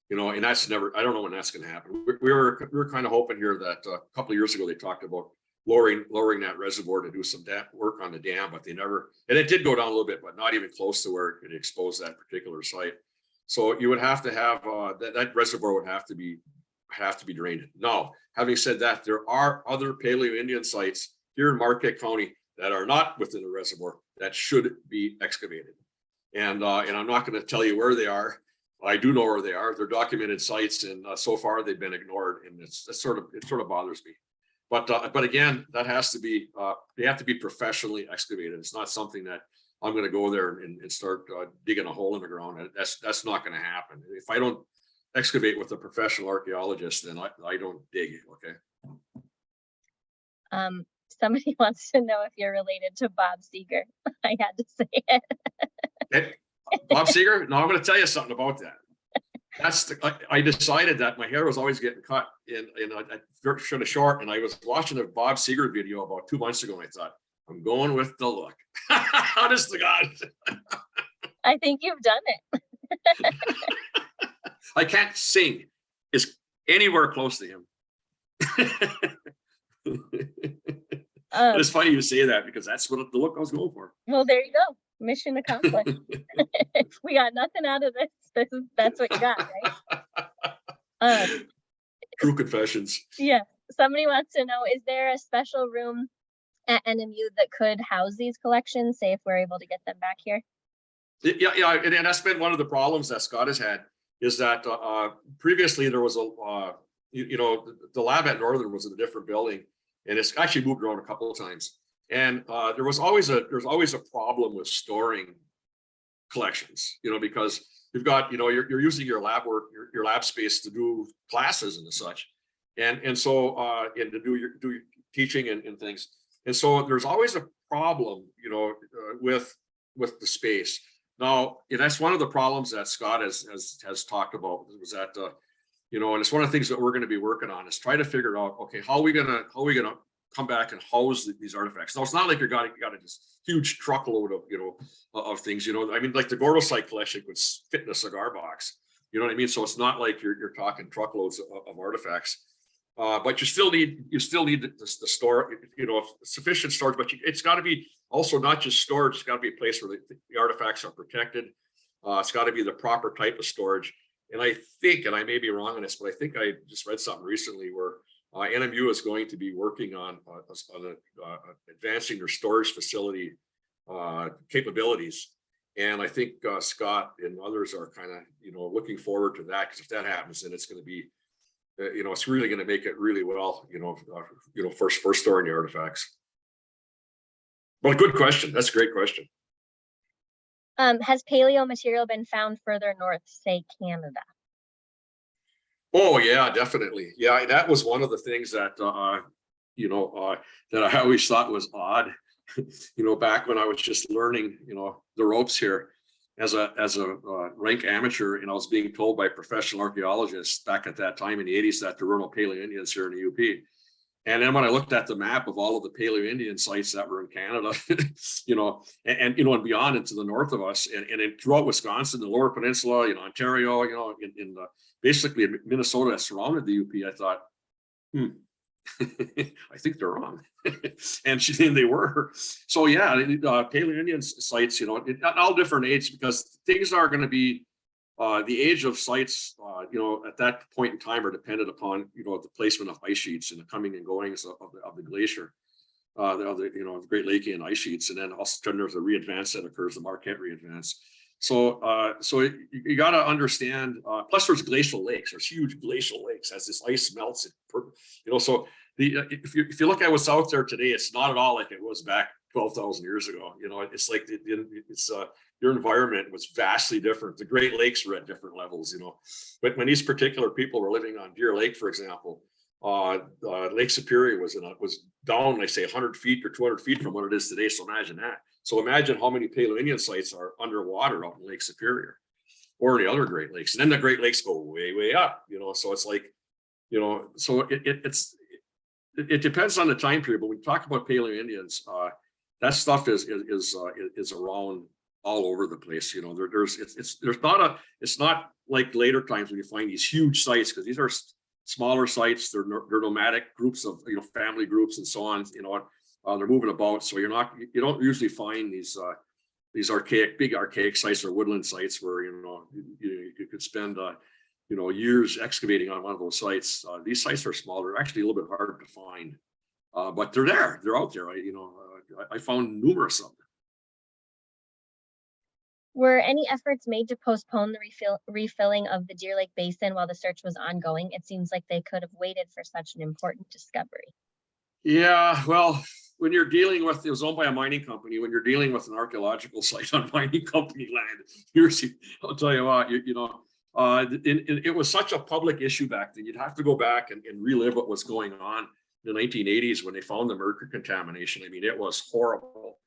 And that's never, I don't know when that's going to happen. We were kind of hoping here that a couple of years ago, they talked about lowering that reservoir to do some work on the dam, but they never, and it did go down a little bit, but not even close to where it could expose that particular site. So you would have to have, that reservoir would have to be drained. Now, having said that, there are other Paleo-Indian sites here in Marquette County that are not within the reservoir that should be excavated. And I'm not going to tell you where they are. I do know where they are. They're documented sites, and so far they've been ignored, and it sort of bothers me. But again, that has to be they have to be professionally excavated. It's not something that I'm going to go there and start digging a hole in the ground. That's not going to happen. If I don't excavate with a professional archaeologist, then I don't dig. Okay. Somebody wants to know if you're related to Bob Seger. I had to say it. Hey, Bob Seger? No, I'm going to tell you something about that. I decided that my hair was always getting cut in a short, and I was watching a Bob Seger video about 2 months ago, and I thought, I'm going with the look. Honest to God. I think you've done it. I can't sing is anywhere close to him. It's funny you say that, because that's what the look I was going for. Well, there you go. Mission accomplished. If we got nothing out of that's what you got, right? True confessions. Yeah. Somebody wants to know, is there a special room at NMU that could house these collections, say if we're able to get them back here? Yeah, and that's been one of the problems that Scott has had, is that previously there was the lab at Northern was in a different building, and it's actually moved around a couple of times. And there's always a problem with storing collections, because you've got, you're using your lab work, your lab space to do classes and such, and so and to do your teaching and things. And so there's always a problem, with the space. Now, and that's one of the problems that Scott has talked about, was that and it's one of the things that we're going to be working on, is try to figure out, okay, how are we gonna come back and house these artifacts. Now, it's not like you got this huge truckload of of things. I mean, like the Gordo site collection would fit in a cigar box. You know what I mean? So it's not like you're talking truckloads of artifacts. But you still need the store, sufficient storage. But it's got to be also not just storage. It's got to be a place where the artifacts are protected. It's got to be the proper type of storage. And I think, and I may be wrong on this, but I think I just read something recently where NMU is going to be working on advancing their storage facility capabilities. And I think Scott and others are kind of, looking forward to that, because if that happens, then it's going to be, it's really going to make it really well, for storing the artifacts. Well, good question. That's a great question. Has paleo material been found further north, say Canada? Oh yeah, definitely. Yeah, that was one of the things that that I always thought was odd. Back when I was just learning, the ropes here as a rank amateur, and I was being told by professional archaeologists back at that time in the 80s that there were no Paleo Indians here in the UP. And then when I looked at the map of all of the Paleo Indian sites that were in Canada, and beyond into the north of us, and throughout Wisconsin, the Lower Peninsula, Ontario, in basically Minnesota that surrounded the UP, I thought, I think they're wrong. And they were. So yeah, Paleo Indian sites, at all different ages, because things are going to be the age of sites, at that point in time are dependent upon, the placement of ice sheets and the coming and goings of the glacier, the Great Lakean ice sheets, and then also there's a readvance that occurs, the Marquette readvance. So you got to understand. Plus, there's glacial lakes. There's huge glacial lakes as this ice melts. So if you look at what's out there today, it's not at all like it was back 12,000 years ago. It's like your environment was vastly different. The Great Lakes were at different levels. But when these particular people were living on Deer Lake, for example, Lake Superior was down, like say 100 feet or 200 feet from what it is today. So imagine that. So imagine how many Paleo Indian sites are underwater out in Lake Superior or the other Great Lakes. And then the Great Lakes go way, way up, so it's like, so it depends on the time period. But when we talk about Paleo Indians, that stuff is around all over the place. It's not like later times when you find these huge sites, because these are smaller sites. They're nomadic groups of, family groups and so on, they're moving about. So you don't usually find these big archaic sites or woodland sites where, you could spend, years excavating on one of those sites. These sites are smaller, actually a little bit harder to find, but they're there. They're out there. I found numerous of them. Were any efforts made to postpone the refilling of the Deer Lake Basin while the search was ongoing? It seems like they could have waited for such an important discovery. Yeah, well, when you're dealing with, it was owned by a mining company, when you're dealing with an archaeological site on mining company land, I'll tell you what, it was such a public issue back then. You'd have to go back and relive what was going on in the 1980s when they found the mercury contamination. I mean, it was horrible.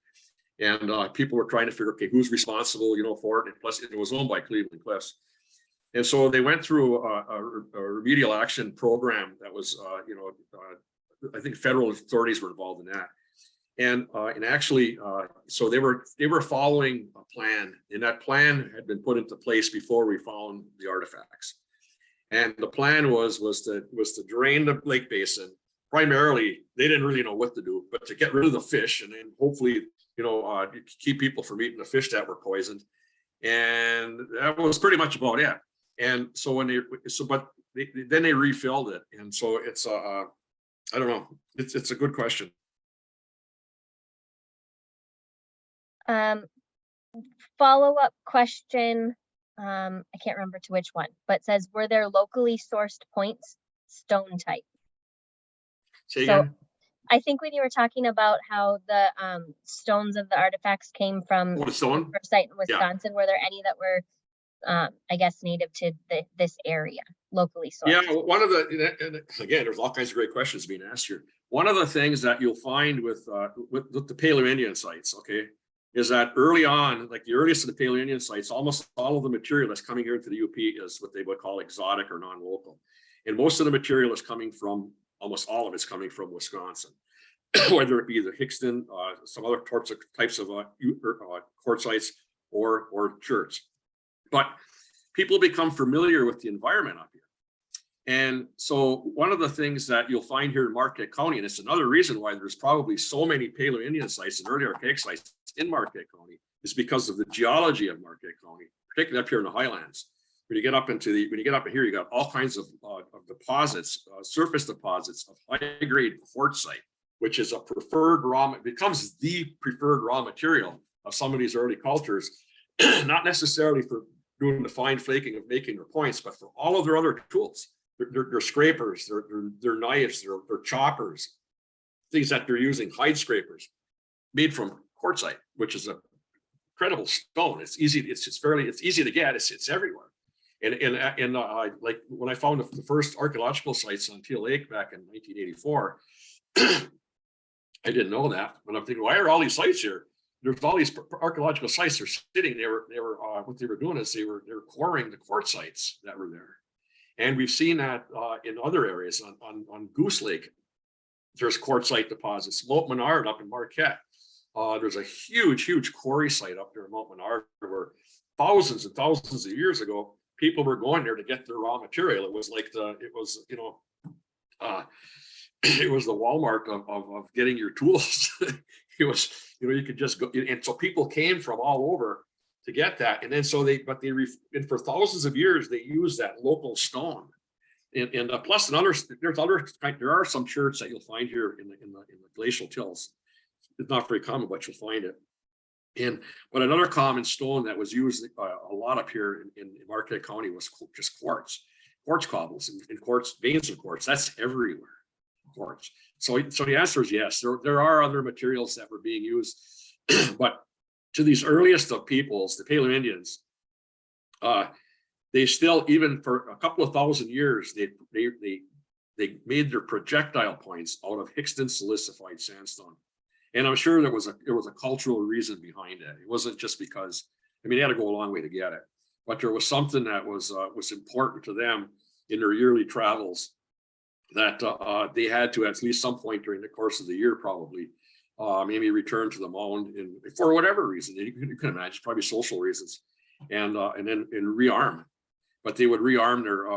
And people were trying to figure, okay, who's responsible, for it. And plus, it was owned by Cleveland Cliffs. And so they went through a remedial action program that was, I think federal authorities were involved in that. And actually, so they were following a plan, and that plan had been put into place before we found the artifacts. And the plan was to drain the lake basin. Primarily, they didn't really know what to do, but to get rid of the fish, and then hopefully, keep people from eating the fish that were poisoned. And that was pretty much about it. And so then they refilled it, and so it's I don't know. It's a good question. Follow-up question. I can't remember to which one, but says, were there locally sourced points, stone type? Say again? I think when you were talking about how the stones of the artifacts came from the site in Wisconsin, were there any that were, I guess, native to this area, locally sourced? Yeah, and again, there's all kinds of great questions being asked here. One of the things that you'll find with the Paleo Indian sites, okay, is that early on, like the earliest of the Paleo Indian sites, almost all of the material that's coming here into the UP is what they would call exotic or non-local. And most of the material is coming from, almost all of it's coming from Wisconsin, whether it be the Hickston, some other types of quartzites or cherts. But people become familiar with the environment up here. And so one of the things that you'll find here in Marquette County, and it's another reason why there's probably so many Paleo Indian sites and early archaic sites in Marquette County, is because of the geology of Marquette County, particularly up here in the highlands. When you get up in here, you got all kinds of deposits, surface deposits of high-grade quartzite, which is becomes the preferred raw material of some of these early cultures, not necessarily for doing the fine flaking of making their points, but for all of their other tools. They're scrapers, they're knives, they're choppers, things that they're using, hide scrapers. made from quartzite, which is a incredible stone. It's easy. It's easy to get. It's everywhere. And like when I found the first archaeological sites on Teal Lake back in 1984, I didn't know that. But I'm thinking, why are all these sites here? There's all these archaeological sites. They're sitting. They were what they were doing is they were quarrying the quartzites that were there. And we've seen that in other areas on Goose Lake. There's quartzite deposits. Mount Menard up in Marquette. There's a huge quarry site up there in Mount Menard where thousands and thousands of years ago, people were going there to get their raw material. It was like it was the Walmart of getting your tools. It was, you could just go. And so people came from all over to get that. And then and for thousands of years, they used that local stone. And plus there are some cherts that you'll find here in the glacial tills. It's not very common, but you'll find it. But another common stone that was used a lot up here in Marquette County was just quartz cobbles and quartz veins of quartz. That's everywhere, quartz. So the answer is yes. There are other materials that were being used, but to these earliest of peoples, the Paleo-Indians, they still, even for a couple of thousand years, they made their projectile points out of Hixton silicified sandstone. And I'm sure there was a cultural reason behind it. It wasn't just because, they had to go a long way to get it, but there was something that was important to them in their yearly travels that they had to, at least some point during the course of the year, probably maybe return to the mound for whatever reason. You can imagine, probably social reasons, and then rearm. But they would rearm their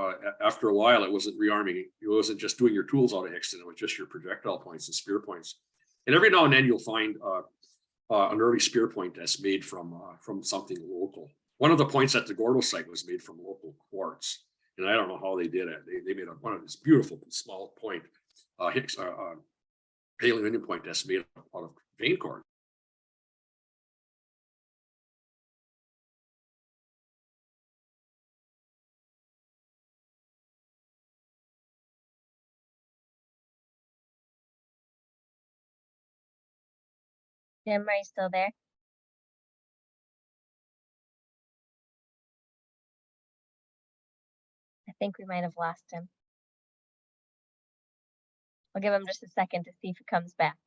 after a while. It wasn't rearming. It wasn't just doing your tools out of Hixton. It was just your projectile points and spear points. And every now and then you'll find an early spear point that's made from something local. One of the points at the Gordo site was made from local quartz, and I don't know how they did it. They made one of this beautiful small point, Paleo-Indian point that's made out of vein quartz. Jim, are you still there? I think we might have lost him. I'll give him just a second to see if he comes back.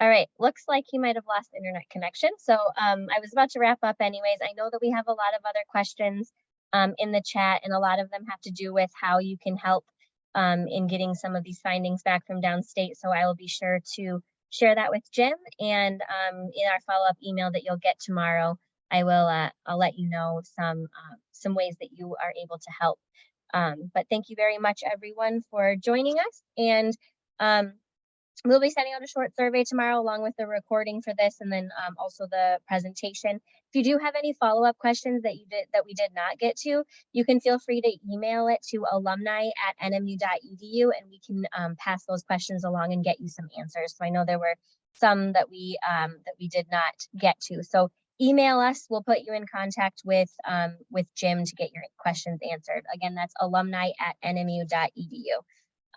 All right, looks like he might have lost internet connection. So I was about to wrap up anyways. I know that we have a lot of other questions in the chat, and a lot of them have to do with how you can help in getting some of these findings back from downstate. So I will be sure to share that with Jim, and in our follow-up email that you'll get tomorrow, I'll let you know some ways that you are able to help. But thank you very much, everyone, for joining us. And we'll be sending out a short survey tomorrow along with the recording for this, and then also the presentation. If you do have any follow-up questions that we did not get to, you can feel free to email it to alumni@nmu.edu, and we can pass those questions along and get you some answers. So I know there were some that we did not get to. So email us. We'll put you in contact with Jim to get your questions answered. Again, that's alumni@nmu.edu.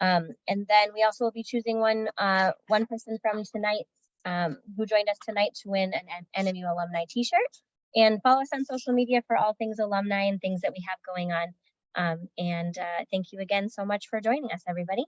And then we also will be choosing one person from tonight who joined us tonight to win an NMU alumni t-shirt. And follow us on social media for all things alumni and things that we have going on. And thank you again so much for joining us, everybody.